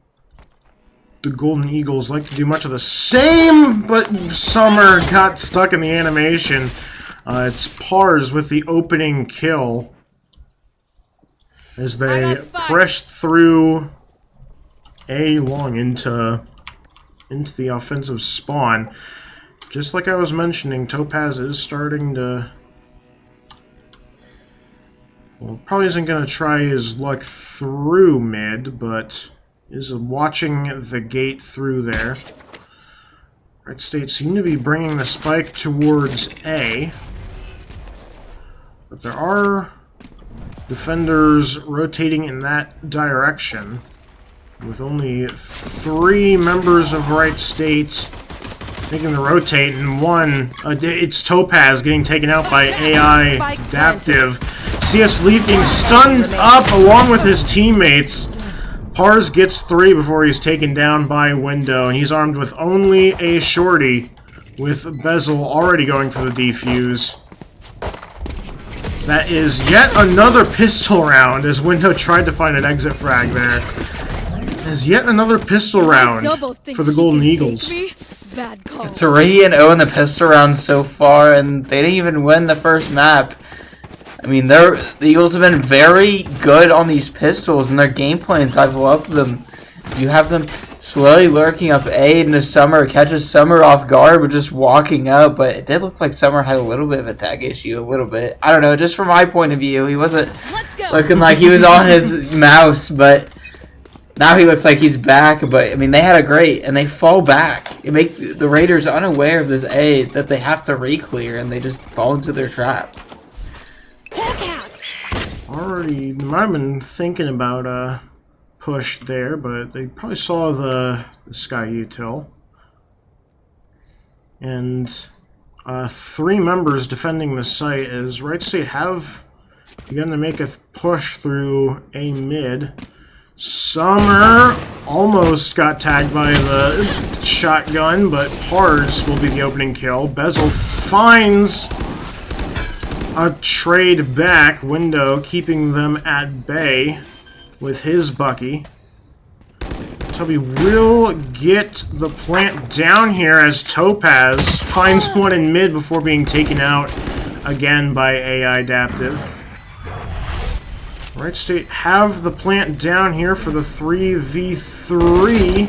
Golden Eagles like to do much of the same, but Summer got stuck in the animation. It's Pars with the opening kill as they pressed through A long into the offensive spawn. Just like I was mentioning, Topaz is starting to... Well, probably isn't going to try his luck through mid, but is watching the gate through there. Wright State seem to be bringing the spike towards A. But there are defenders rotating in that direction, with only 3 members of Wright State making the rotate, and one, it's Topaz getting taken out by AI Adaptive. CS Leaf getting stunned up along with his teammates. Pars gets 3 before he's taken down by Window, and he's armed with only a shorty, with Bezel already going for the defuse. That is yet another pistol round, as Window tried to find an exit frag there. As yet another pistol round for the Golden Eagles. 3-0 in the pistol round so far, and they didn't even win the first map. I mean, the Eagles have been very good on these pistols, and their game plans, I've loved them. You have them slowly lurking up A into Summer, catches Summer off guard with just walking up, but it did look like Summer had a little bit of a tag issue, a little bit. I don't know, just from my point of view, he wasn't looking like he was on his mouse, but now he looks like he's back. But, I mean, they had a great, and they fall back. It makes the Raiders unaware of this A that they have to re-clear, and they just fall into their trap. Already might have been thinking about a push there, but they probably saw the Sky Util. And 3 members defending the site, as Wright State have begun to make a push through A mid. Summer almost got tagged by the shotgun, but Pars will be the opening kill. Bezel finds a trade back. Window keeping them at bay with his Bucky. Tubby will get the plant down here as Topaz finds one in mid before being taken out again by AI Adaptive. Wright State have the plant down here for the 3v3.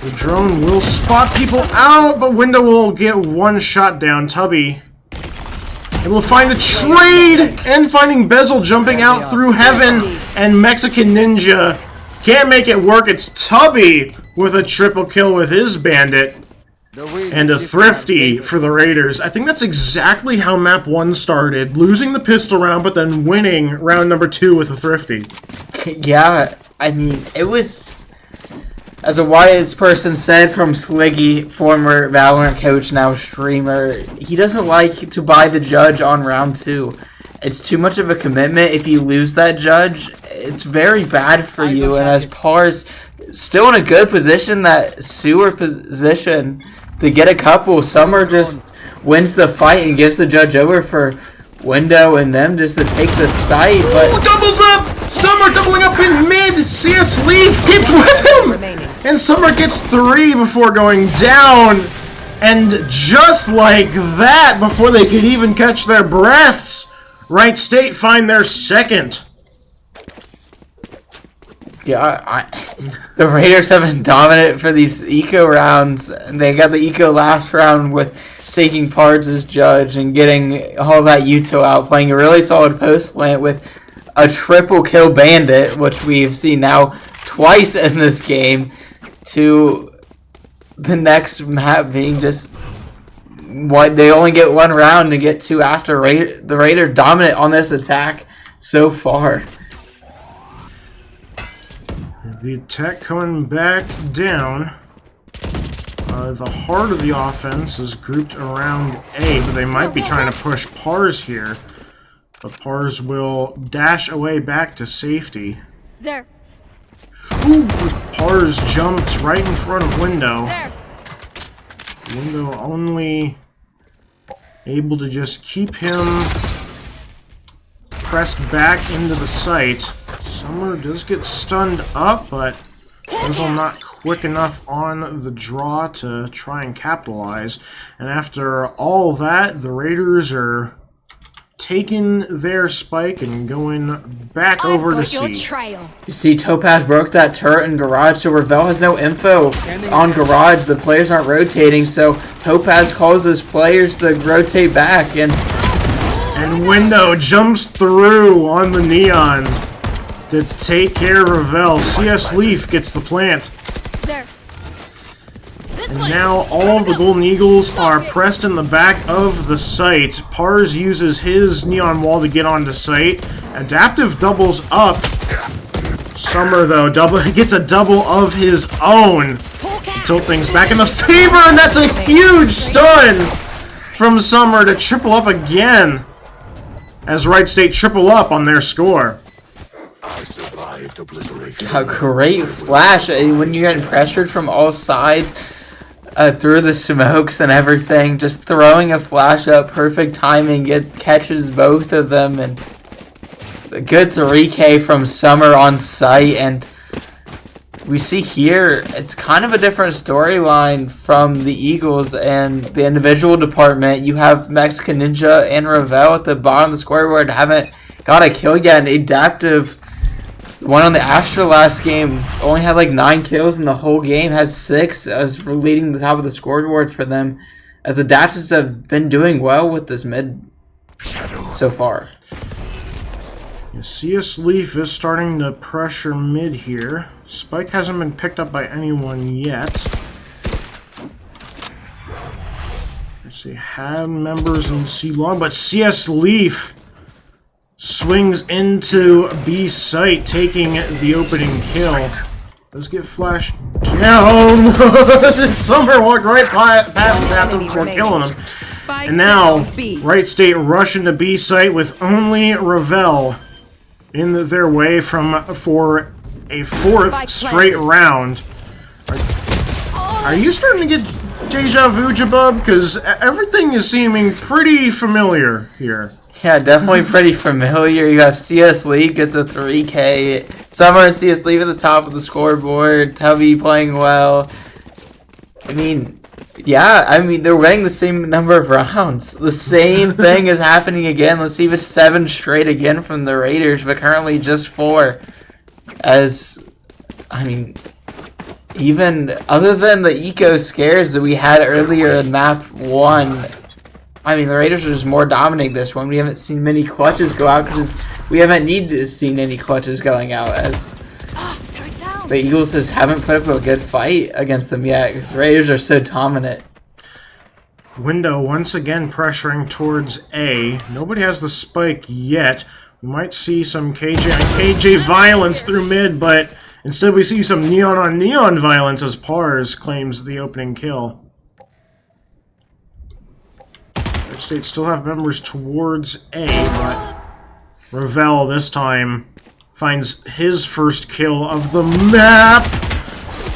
The drone will spot people out, but Window will get one shot down. Tubby Able to find a trade and finding Bezel jumping out through heaven, and Mexican Ninja can't make it work. It's Tubby with a triple kill with his bandit. And a thrifty for the Raiders. I think that's exactly how map 1 started. Losing the pistol round, but then winning round number 2 with a thrifty. Yeah, I mean, it was, as a wise person said from Sliggy, former Valorant coach, now streamer, he doesn't like to buy the judge on round 2. It's too much of a commitment. If you lose that judge, it's very bad for you. And as Par's still in a good position, that sewer position, to get a couple, Summer just wins the fight and gives the judge over for Window and them just to take the site. But doubles up! Summer doubling up in mid! CS Leaf keeps with him! And Summer gets 3 before going down. And just like that, before they could even catch their breaths, Wright State find their second. Yeah, the Raiders have been dominant for these eco rounds. They got the eco last round with taking Pards as judge and getting all that Uto out, playing a really solid post plant with a triple kill bandit, which we've seen now twice in this game, to the next map being just what they only get 1 round to get 2 after. The Raider dominant on this attack so far. The attack coming back down. The heart of the offense is grouped around A, but they might be trying to push Pars here. But Pars will dash away back to safety. There. Ooh, Pars jumped right in front of Window. There. Window only able to just keep him pressed back into the site. Summer does get stunned up, but Bezel not quick enough on the draw to try and capitalize. And after all that, the Raiders are taking their spike and going back over to C. You see, Topaz broke that turret in Garage, so Ravel has no info on Garage. The players aren't rotating, so Topaz calls his players to rotate back, and Window jumps through on the Neon to take care of Ravel. CS Leaf gets the plant. There. And now all of the Golden Eagles are pressed in the back of the site. Pars uses his Neon Wall to get onto site. Adaptive doubles up. Summer, though, gets a double of his own. Tilt things back in the favor, and that's a huge stun from Summer to triple up again. As Wright State triple up on their score. I survived obliteration. A great flash when you're getting pressured from all sides through the smokes and everything. Just throwing a flash up, perfect timing, it catches both of them, and a good 3K from Summer on site. And we see here it's kind of a different storyline from the Eagles and the individual department. You have Mexican Ninja and Ravel at the bottom of the scoreboard, haven't got a kill yet. And Adaptive, one on the Astra last game, only had like 9 kills in the whole game, has 6 as for leading the top of the scoreboard for them, as Adaptives have been doing well with this mid so far. CS Leaf is starting to pressure mid here. Spike hasn't been picked up by anyone yet. Let's see, had members in C long, but CS Leaf swings into B site, taking the opening kill. Does get flashed down. Summer walked right past Adaptive before killing him. And now, Wright State rush into B site with only Ravel in their way for a 4th straight round. Are you starting to get deja vu, Jabub? Because everything is seeming pretty familiar here. Yeah, definitely pretty familiar. You have CS League gets a 3K. Summer and CS League at the top of the scoreboard. Tubby playing well. I mean, yeah, they're winning the same number of rounds. The same thing is happening again. Let's see if it's 7 straight again from the Raiders, but currently just 4. Even other than the eco scares that we had earlier in map 1, I mean, the Raiders are just more dominating this one. We haven't seen many clutches go out because we haven't needed to see any clutches going out as the Eagles just haven't put up a good fight against them yet because the Raiders are so dominant. Window once again pressuring towards A. Nobody has the spike yet. We might see some KJ violence through mid, but instead we see some neon on neon violence as Pars claims the opening kill. Wright State still have members towards A, but Ravel this time finds his first kill of the map.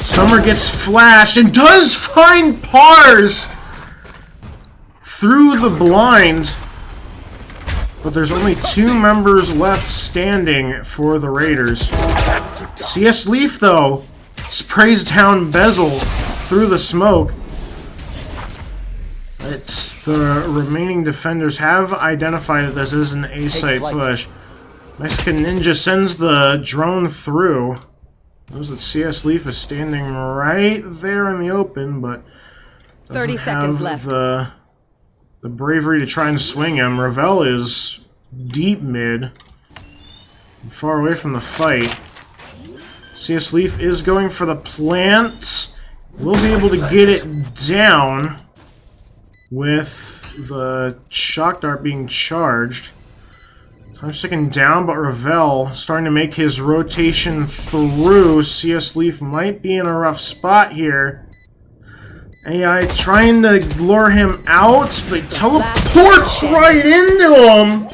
Summer gets flashed and does find Pars through the blind. But there's only 2 members left standing for the Raiders. CS Leaf, though, sprays down Bezel through the smoke. The remaining defenders have identified that this is an A-site push. Mexican Ninja sends the drone through. Knows that CS Leaf is standing right there in the open, but doesn't 30 seconds have left. the bravery to try and swing him. Ravel is deep mid, far away from the fight. CS Leaf is going for the plant. We'll be able to get it down with the shock dart being charged. Time sticking down, but Ravel starting to make his rotation through. CS Leaf might be in a rough spot here. AI trying to lure him out, but teleports right into him.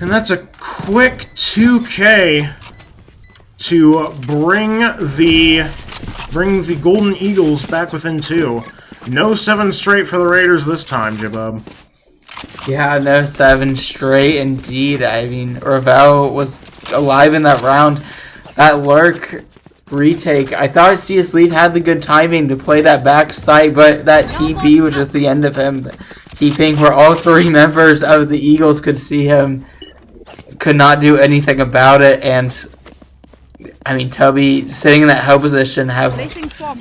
And that's a quick 2K to bring the Golden Eagles back within 2. No 7 straight for the Raiders this time, Jabub. Yeah, no 7 straight indeed. I mean, Ravel was alive in that round. That lurk retake, I thought CS Leaf had the good timing to play that back side, but that TP was just the end of him. TPing where all 3 members of the Eagles could see him, could not do anything about it, and I mean, Tubby sitting in that hell position, have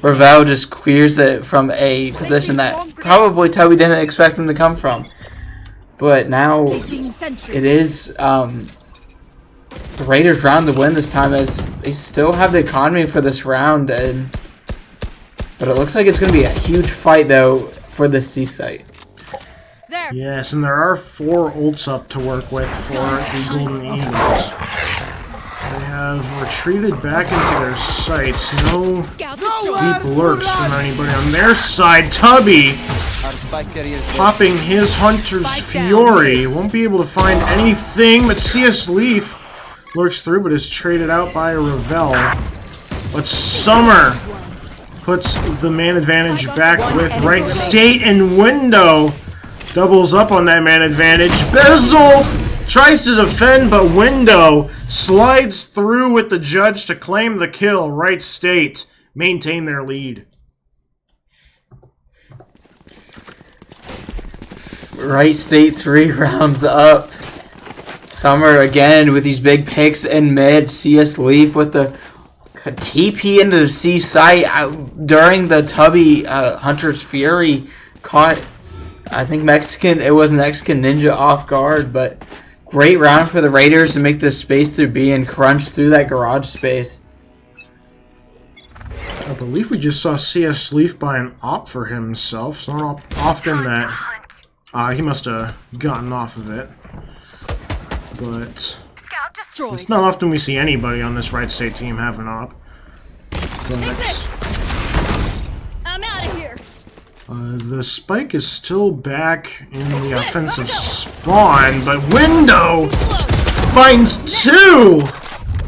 Ravel just clears it from a position that probably Tubby didn't expect him to come from. But now it is the Raiders' round to win this time, as they still have the economy for this round, but it looks like it's going to be a huge fight though for this C site. Yes, and there are 4 ults up to work with for the Golden Eagles. They have retreated back into their sights. No deep lurks from anybody on their side. Tubby popping his Hunter's Fury. Won't be able to find anything, but CS Leaf lurks through, but is traded out by Ravel. But Summer puts the man advantage back with Wright State, and Window doubles up on that man advantage. Bezel tries to defend, but Window slides through with the judge to claim the kill. Wright State maintain their lead. Wright State 3 rounds up. Summer again with these big picks in mid. CS Leaf with the TP into the C site during the Tubby Hunter's Fury caught, I think it was Mexican Ninja off guard, but great round for the Raiders to make this space through B and crunch through that garage space. I believe we just saw CS Leaf buy an op for himself. It's not often that he must have gotten off of it. But it's not often we see anybody on this Wright State team have an op. But I'm out of here. The spike is still back in the offensive spawn, but Window finds 2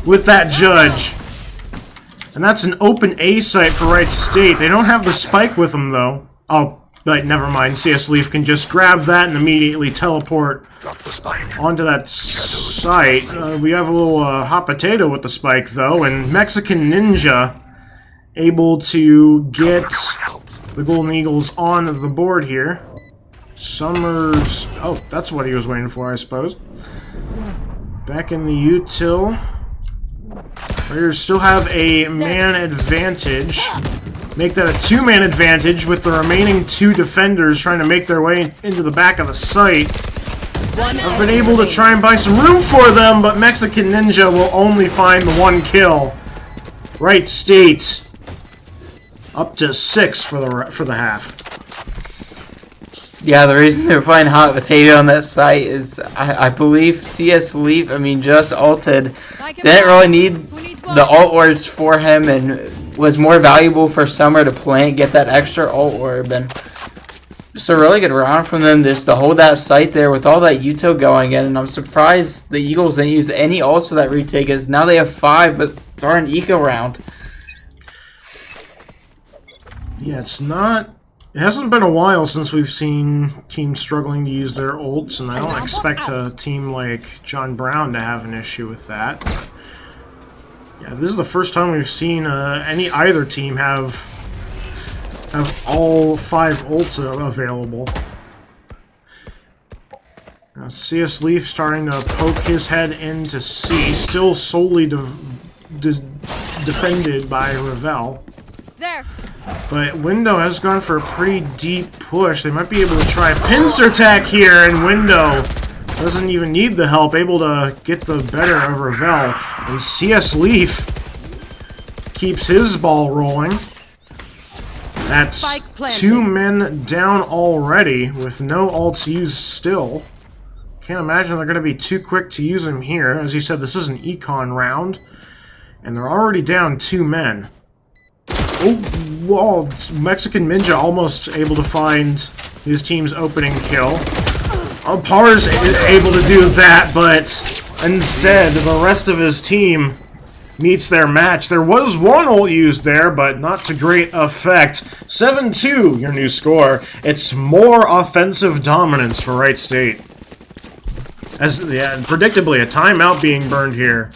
with that judge. And that's an open A site for Wright State. They don't have the spike with them, though. Oh, but never mind. CS Leaf can just grab that and immediately teleport onto that site. We have a little hot potato with the spike, though, and Mexican Ninja able to get the Golden Eagles on the board here. Summers... Oh, that's what he was waiting for, I suppose. Back in the util. Raiders still have a man advantage. make that a 2-man advantage with the remaining 2 defenders trying to make their way into the back of the site. I've been able to try and buy some room for them, but Mexican Ninja will only find the 1 kill. Wright State up to 6 for the half. Yeah, the reason they're playing hot potato on that site is I believe CS Leaf, just ulted. Didn't really need the ult orbs for him and was more valuable for Summer to plant, get that extra ult orb. And just a really good round from them just to hold that site there with all that util going in. And I'm surprised the Eagles didn't use any ults for that retake, as now they have 5, but they're an eco round. Yeah, it hasn't been a while since we've seen teams struggling to use their ults, and I don't expect a team like John Brown to have an issue with that. Yeah, this is the first time we've seen either team have all 5 ults available. Now, CS Leaf starting to poke his head into C, still solely defended by Ravel. There. But Window has gone for a pretty deep push. They might be able to try a pincer attack here, and Window doesn't even need the help, able to get the better of Ravel. And CS Leaf keeps his ball rolling. That's 2 men down already with no ults used still. Can't imagine they're going to be too quick to use them here. As you said, this is an econ round, and they're already down 2 men. Oh, whoa, Mexican Ninja almost able to find his team's opening kill. Par's able to do that, but instead, the rest of his team meets their match. There was 1 ult used there, but not to great effect. 7-2, your new score. It's more offensive dominance for Wright State. Predictably, a timeout being burned here.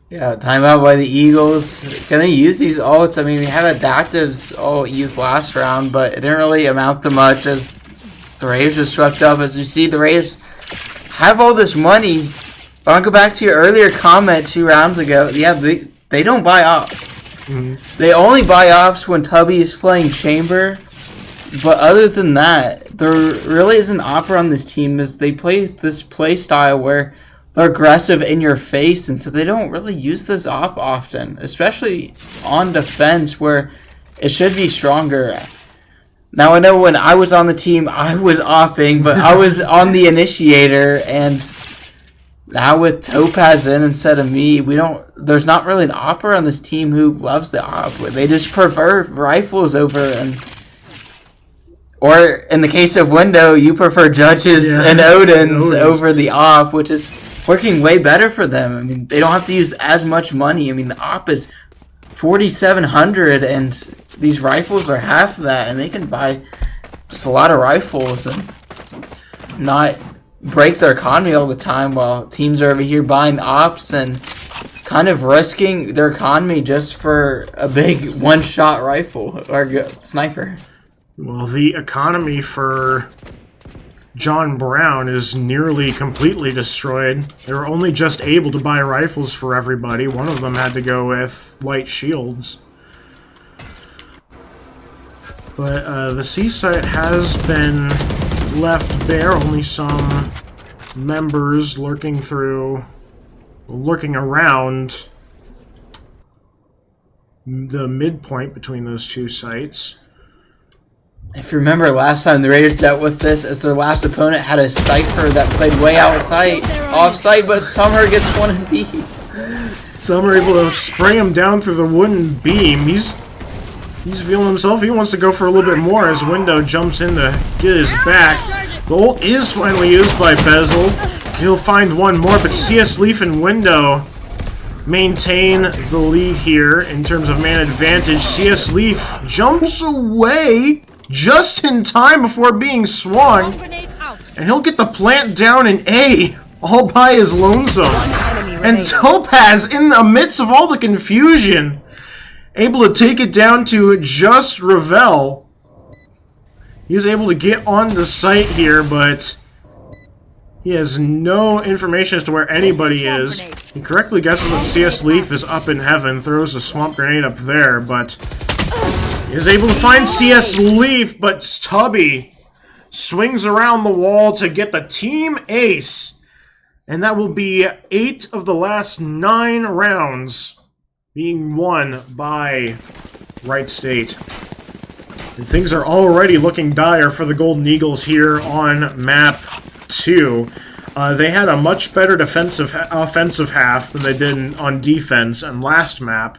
Yeah, timeout by the Eagles. Gonna use these ults. I mean, we had adaptives all used last round, but it didn't really amount to much as the Raiders just swept up. As you see, the Raiders have all this money. But I'll go back to your earlier comment 2 rounds ago. Yeah, they don't buy ops. They only buy ops when Tubby is playing Chamber. But other than that, there really isn't op on this team, as they play this play style where they're aggressive in your face, and so they don't really use this op often, especially on defense where it should be stronger. Now, I know when I was on the team, I was opping, but I was on the initiator, and now with Topaz in instead of me, there's not really an opper on this team who loves the op. They just prefer rifles over, or in the case of Window, you prefer Judges and Odins over the op, which is working way better for them. I mean, they don't have to use as much money. I mean, the op is 4,700, and these rifles are half of that, and they can buy just a lot of rifles and not break their economy all the time, while teams are over here buying ops and kind of risking their economy just for a big one-shot rifle or sniper. Well, the economy for John Brown is nearly completely destroyed. They were only just able to buy rifles for everybody. One of them had to go with light shields. But the C site has been left bare. Only some members lurking around the midpoint between those 2 sites. If you remember last time the Raiders dealt with this, as their last opponent had a Cypher that played way off-site, but Summer gets 1 and B. Summer able to spray him down through the wooden beam. He's feeling himself. He wants to go for a little bit more as Window jumps in to get his back. The ult is finally used by Bezel. He'll find 1 more, but CS Leaf and Window maintain the lead here in terms of man advantage. CS Leaf jumps away just in time before being swung, and he'll get the plant down in A all by his lonesome. And Topaz, in the midst of all the confusion, able to take it down to just Ravel. He was able to get on the site here, but He has no information as to where anybody is. He correctly guesses that CS Leaf is up in heaven, throws a swamp grenade up there, but he is able to find CS Leaf, but Tubby swings around the wall to get the team ace. And that will be 8 of the last 9 rounds being won by Wright State. And things are already looking dire for the Golden Eagles here on map 2. They had a much better offensive half than they did on defense on last map.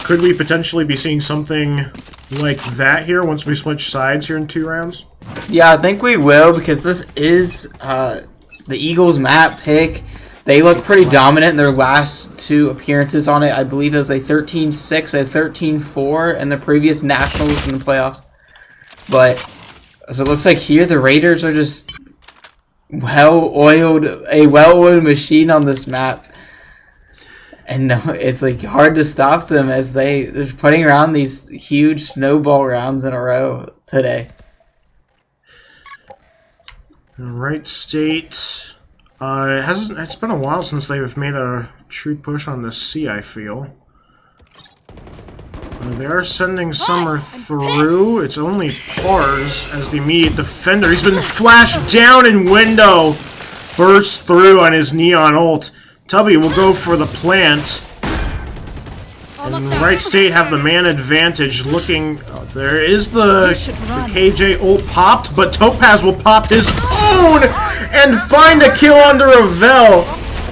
Could we potentially be seeing something like that here once we switch sides here in 2 rounds? Yeah, I think we will, because this is the Eagles map pick. They look pretty dominant in their last 2 appearances on it. I believe it was a 13-6, a 13-4 in the previous Nationals in the playoffs. But as it looks like here, the Raiders are just a well-oiled machine on this map. And no, it's like hard to stop them as they're putting around these huge snowball rounds in a row today. Wright State, it's been a while since they've made a true push on the C, I feel. They are sending Summer through. It's only Pars as the immediate defender. He's been flashed down in window. Bursts through on his neon ult. Tubby will go for the plant. And Wright State have the man advantage. Looking, there is the KJ ult popped, but Topaz will pop his own and find a kill under a Vel.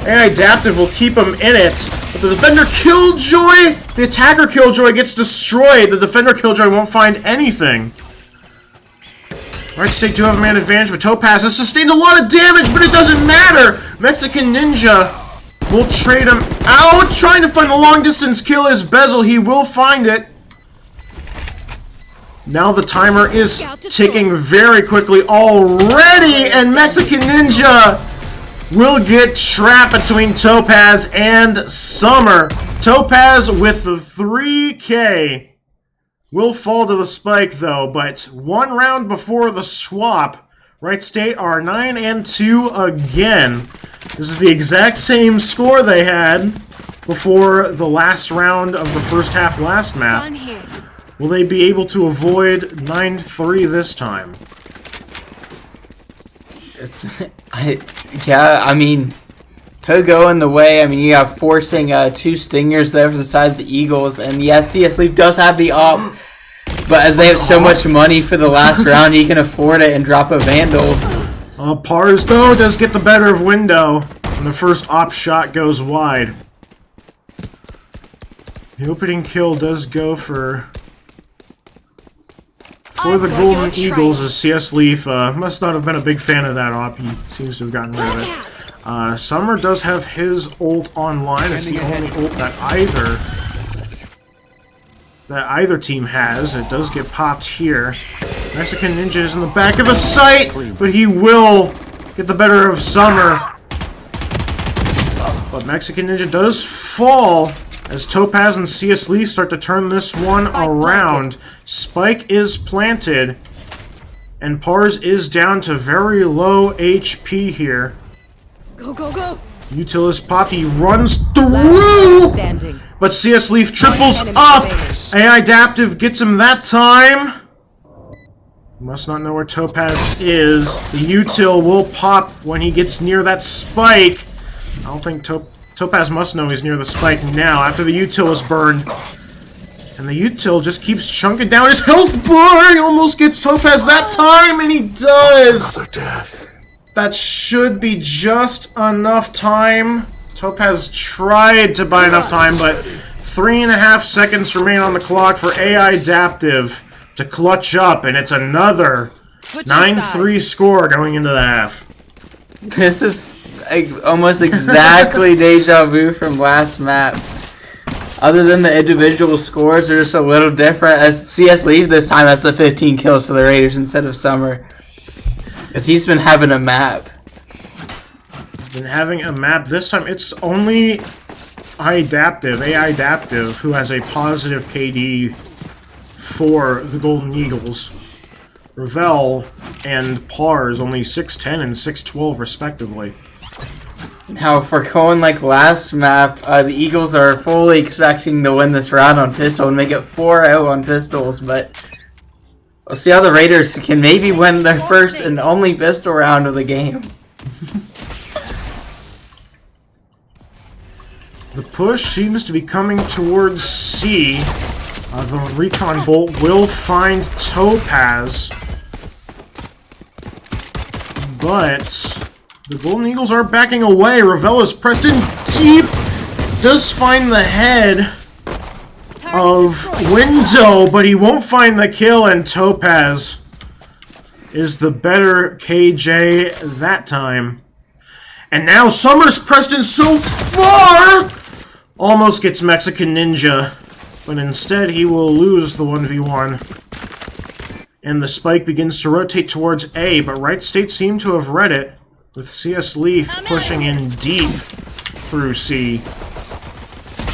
And Adaptive will keep him in it. But the defender Killjoy, the attacker Killjoy gets destroyed. The defender Killjoy won't find anything. Wright State do have a man advantage, but Topaz has sustained a lot of damage, but it doesn't matter. Mexican Ninja will trade him out. Trying to find the long distance kill is Bezel. He will find it. Now the timer is ticking very quickly already, and Mexican Ninja will get trapped between Topaz and Summer. Topaz with the 3K will fall to the spike though, but 1 round before the swap, Wright State are 9-2 again. This is the exact same score they had before the last round of the first half last map. Will they be able to avoid 9-3 this time? I mean, could go in the way. I mean, you have forcing 2 stingers there for the size of the Eagles, and yes, CS Leaf does have the op, but as they have so much money for the last round, he can afford it and drop a Vandal. Pars, though, does get the better of Window, and the first op shot goes wide. The opening kill does go for the Golden Eagles, as CS Leaf must not have been a big fan of that op. He seems to have gotten rid of it. Summer does have his ult online. It's the only ult that either team has. It does get popped here. Mexican Ninja is in the back of the site, but he will get the better of Summer. But Mexican Ninja does fall as Topaz and CS Leaf start to turn this one around. Spike is planted, and Pars is down to very low HP here. Go, go, go! Utilist Poppy runs through, but CS Leaf triples up. AI Adaptive gets him that time. Must not know where Topaz is. The Util will pop when he gets near that spike. I don't think Topaz must know he's near the spike now, after the Util is burned. And the Util just keeps chunking down his health bar! He almost gets Topaz that time, and he does! Another death. That should be just enough time. Topaz tried to buy enough time, but 3.5 seconds remain on the clock for AI Adaptive to clutch up, and it's another 9-3 score going into the half. This is almost exactly deja vu from last map. Other than the individual scores, they're just a little different. As CS Leaf this time has the 15 kills to the Raiders instead of Summer. Because he's been having a map. Been having a map. This time it's only AI Adaptive, who has a positive KD for the Golden Eagles. Ravel and Pars only 6'10 and 6'12 respectively. Now, if we're going like last map, the Eagles are fully expecting to win this round on pistol and make it 4-0 on pistols, but we'll see how the Raiders can maybe win their first and only pistol round of the game. The push seems to be coming towards C. The recon bolt will find Topaz, but the Golden Eagles are backing away. Ravel is pressed in deep, does find the head of Window, but he won't find the kill, and Topaz is the better KJ that time. And now Summers pressed in so far! Almost gets Mexican Ninja, but instead he will lose the 1v1. And the spike begins to rotate towards A, but Wright State seem to have read it, with CS Leaf pushing in deep through C.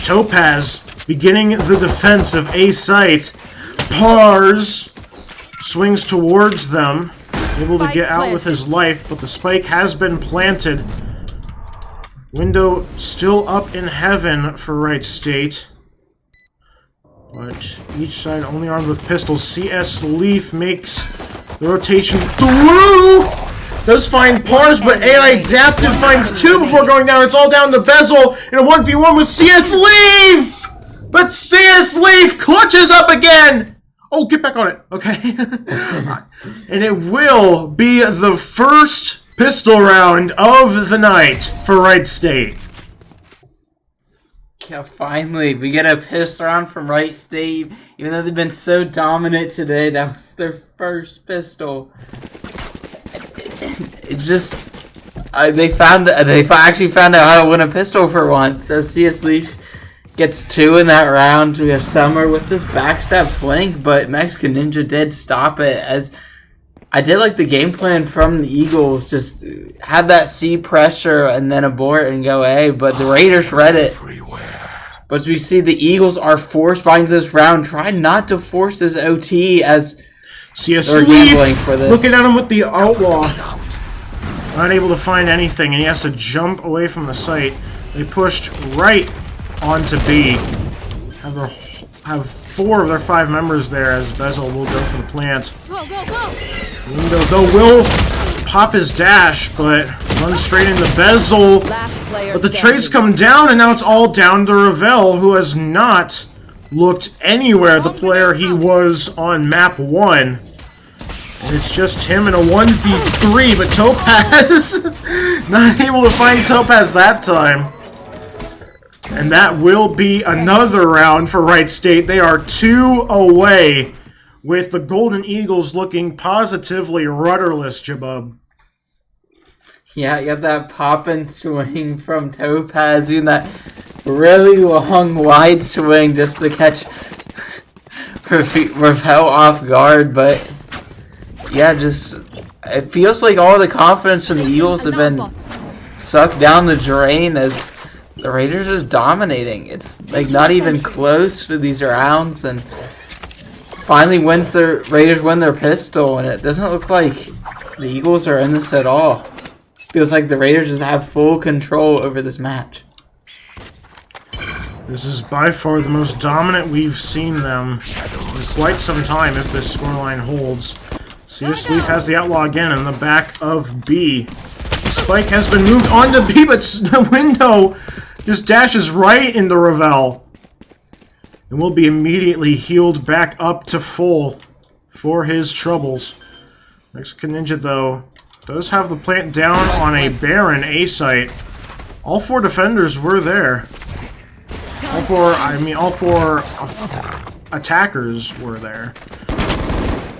Topaz beginning the defense of A site. Pars swings towards them, able to get out with his life, but the spike has been planted. Window still up in heaven for Wright State, but each side only armed with pistols. CS Leaf makes the rotation through! Does find Pars, but AI Adaptive finds two before going down. It's all down to Bezel in a 1v1 with CS Leaf! But CS Leaf clutches up again! Oh, get back on it. Okay. And it will be the first pistol round of the night for Wright State. Yeah, finally, we get a pistol round from Wright State. Even though they've been so dominant today, that was their first pistol. It's just they actually found out how to win a pistol for once. As CS Leaf gets two in that round, we have Summer with this backstab flank, but Mexican Ninja did stop it. As I did like the game plan from the Eagles, just have that C pressure and then abort and go A, but the Raiders read it. But as we see, the Eagles are forced by into this round. Try not to force this OT as CS they're gambling for this. Looking at him with the Outlaw. Not able to find anything, and he has to jump away from the site. They pushed right onto B. Have 4 of their 5 members there as Bezel will go for the plant. Go, go, go! Window, though, will pop his dash, but runs straight into Bezel. But the trades come down, and now it's all down to Ravel, who has not looked anywhere the player he was on map 1. And it's just him in a 1v3, but Topaz not able to find Topaz that time. And that will be another round for Wright State. They are 2 away, with the Golden Eagles looking positively rudderless, Jabub. Yeah, you got that pop and swing from Topaz, doing that really long, wide swing just to catch Ravel off guard. But yeah, just it feels like all the confidence from the Eagles have been sucked down the drain as the Raiders are just dominating. It's like not even close for these rounds, and finally Raiders win their pistol, and it doesn't look like the Eagles are in this at all. Feels like the Raiders just have full control over this match. This is by far the most dominant we've seen them in quite some time if this scoreline holds. CS Leaf has the Outlaw again in the back of B. Spike has been moved on to B, but the Window just dashes right into Ravel. And will be immediately healed back up to full for his troubles. Mexican Ninja, though, does have the plant down on a barren A site. All 4 defenders were there. All four attackers were there.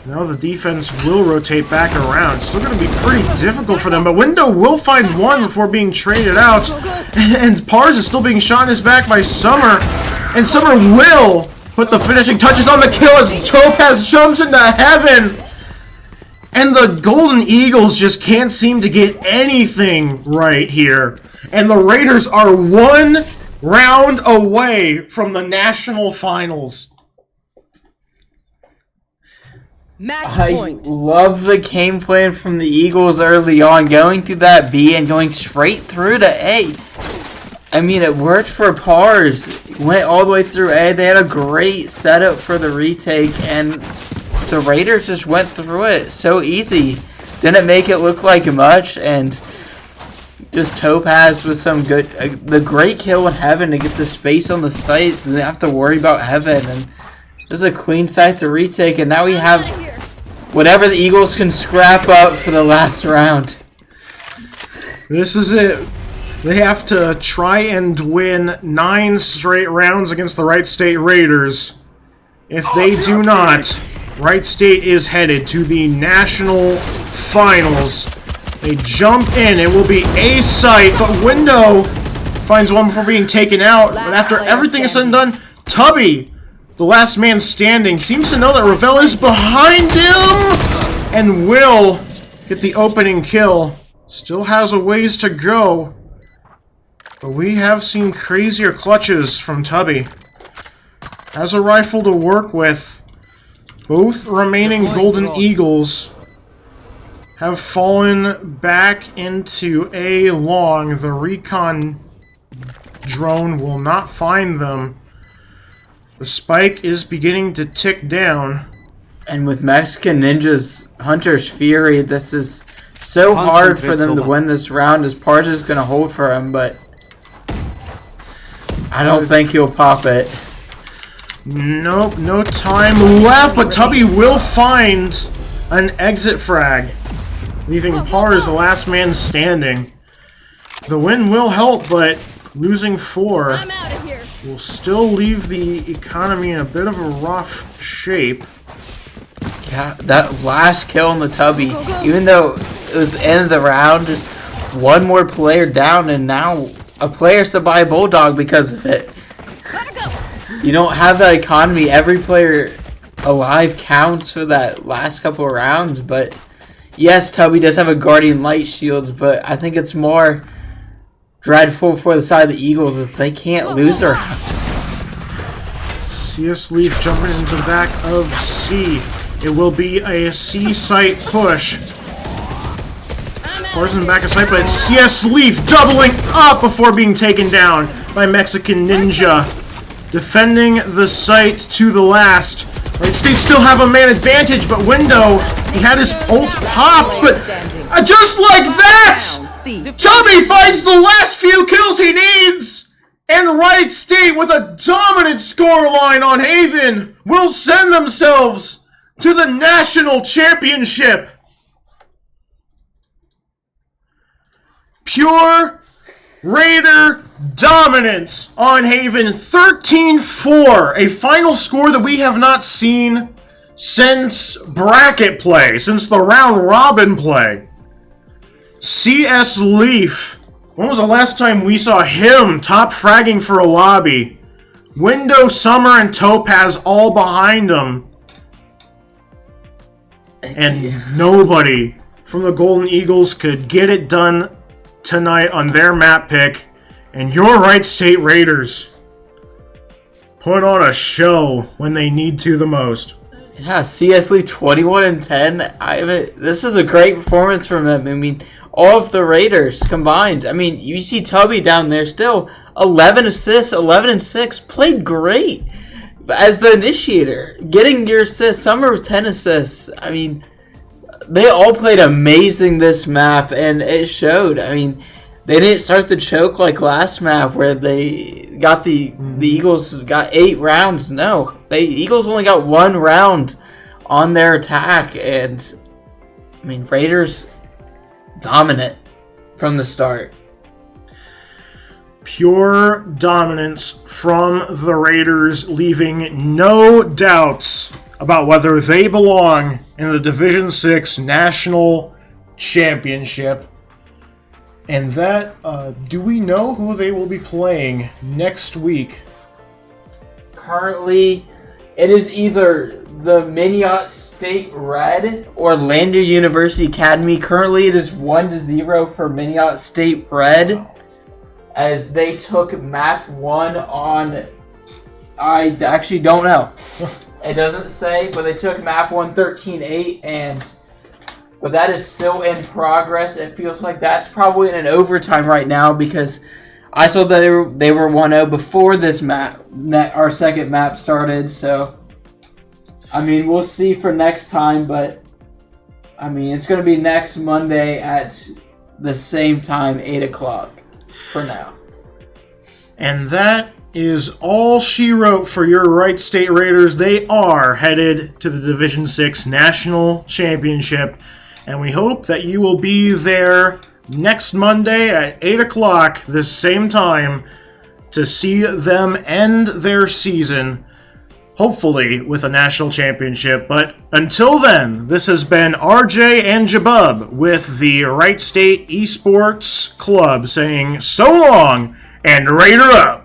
Now the defense will rotate back around. Still going to be pretty difficult for them, but Window will find one before being traded out. And Pars is still being shot in his back by Summer. And Summer will put the finishing touches on the kill as Topaz jumps into heaven. And the Golden Eagles just can't seem to get anything right here. And the Raiders are 1 round away from the national finals. Match I point. love the game plan from the Eagles early on, going through that B and going straight through to A. I mean, it worked for Pars. Went all the way through A. They had a great setup for the retake, and the Raiders just went through it so easy. Didn't make it look like much, and just Topaz with some good, the great kill in Heaven to get the space on the site, so they didn't have to worry about Heaven. And this is a clean site to retake, and now we have whatever the Eagles can scrap up for the last round. This is it. They have to try and win 9 straight rounds against the Wright State Raiders. If they do not, Wright State is headed to the national finals. They jump in. It will be a site, but Window finds one before being taken out. But after everything is said and done, Tubby, the last man standing, seems to know that Ravel is behind him and will get the opening kill. Still has a ways to go, but we have seen crazier clutches from Tubby. Has a rifle to work with. Both remaining Golden Eagles have fallen back into A long. The recon drone will not find them. The spike is beginning to tick down. And with Mexican Ninja's Hunter's Fury, this is so hard for them to win this round, as Pars is going to hold for him, but I don't think he'll pop it. Nope, no time left, but Tubby will find an exit frag, leaving Pars the last man standing. The win will help, but losing 4 I'm out of here. will still leave the economy in a bit of a rough shape. Yeah, that last kill on the Tubby, even though it was the end of the round, just one more player down, and now a player's to buy Bulldog because of it. Gotta go. You don't have that economy. Every player alive counts for that last couple of rounds, but yes, Tubby does have a Guardian Light Shields, but I think it's more dreadful for the side of the Eagles is they can't lose their... CS Leaf jumping into the back of C. It will be a C site push. Pars in the back of site, but it's CS Leaf doubling up before being taken down by Mexican Ninja. Defending the site to the last. Wright State still have a man advantage, but Window, he had his ult pop, but just like that, Tubby finds the last few kills he needs, and Wright State, with a dominant scoreline on Haven, will send themselves to the national championship. Pure Raider dominance on Haven, 13-4, a final score that we have not seen since bracket play, since the round robin play. CS Leaf, when was the last time we saw him top fragging for a lobby? Window, Summer, and Topaz all behind him. And nobody from the Golden Eagles could get it done tonight on their map pick, and your Wright State Raiders put on a show when they need to the most. Yeah, CS League 21-10. This is a great performance from them. I mean, all of the Raiders combined. I mean, you see Tubby down there still 11 assists, 11-6, played great as the initiator, getting your assists. Summer with 10 assists. I mean, they all played amazing this map, and it showed. I mean, they didn't start the choke like last map where they got the Eagles got 8 rounds. No, Eagles only got 1 round on their attack, and I mean, Raiders dominant from the start. Pure dominance from the Raiders, leaving no doubts about whether they belong in the Division 6 National Championship. And that, do we know who they will be playing next week? Currently, it is either the Minnehaha State Red or Lander University Academy. Currently, it is 1-0 for Minnehaha State Red, as they took map 1 on... I actually don't know. It doesn't say, but they took map 1 13-8, but that is still in progress. It feels like that's probably in an overtime right now because I saw that they were 1-0 before this map, our second map started. So, I mean, we'll see for next time, but I mean, it's going to be next Monday at the same time, 8 o'clock for now. And that is all she wrote for your Wright State Raiders. They are headed to the Division 6 National Championship, and we hope that you will be there next Monday at 8 o'clock this same time to see them end their season, hopefully with a national championship. But until then, this has been RJ and Jabub with the Wright State Esports Club saying so long and Raider up!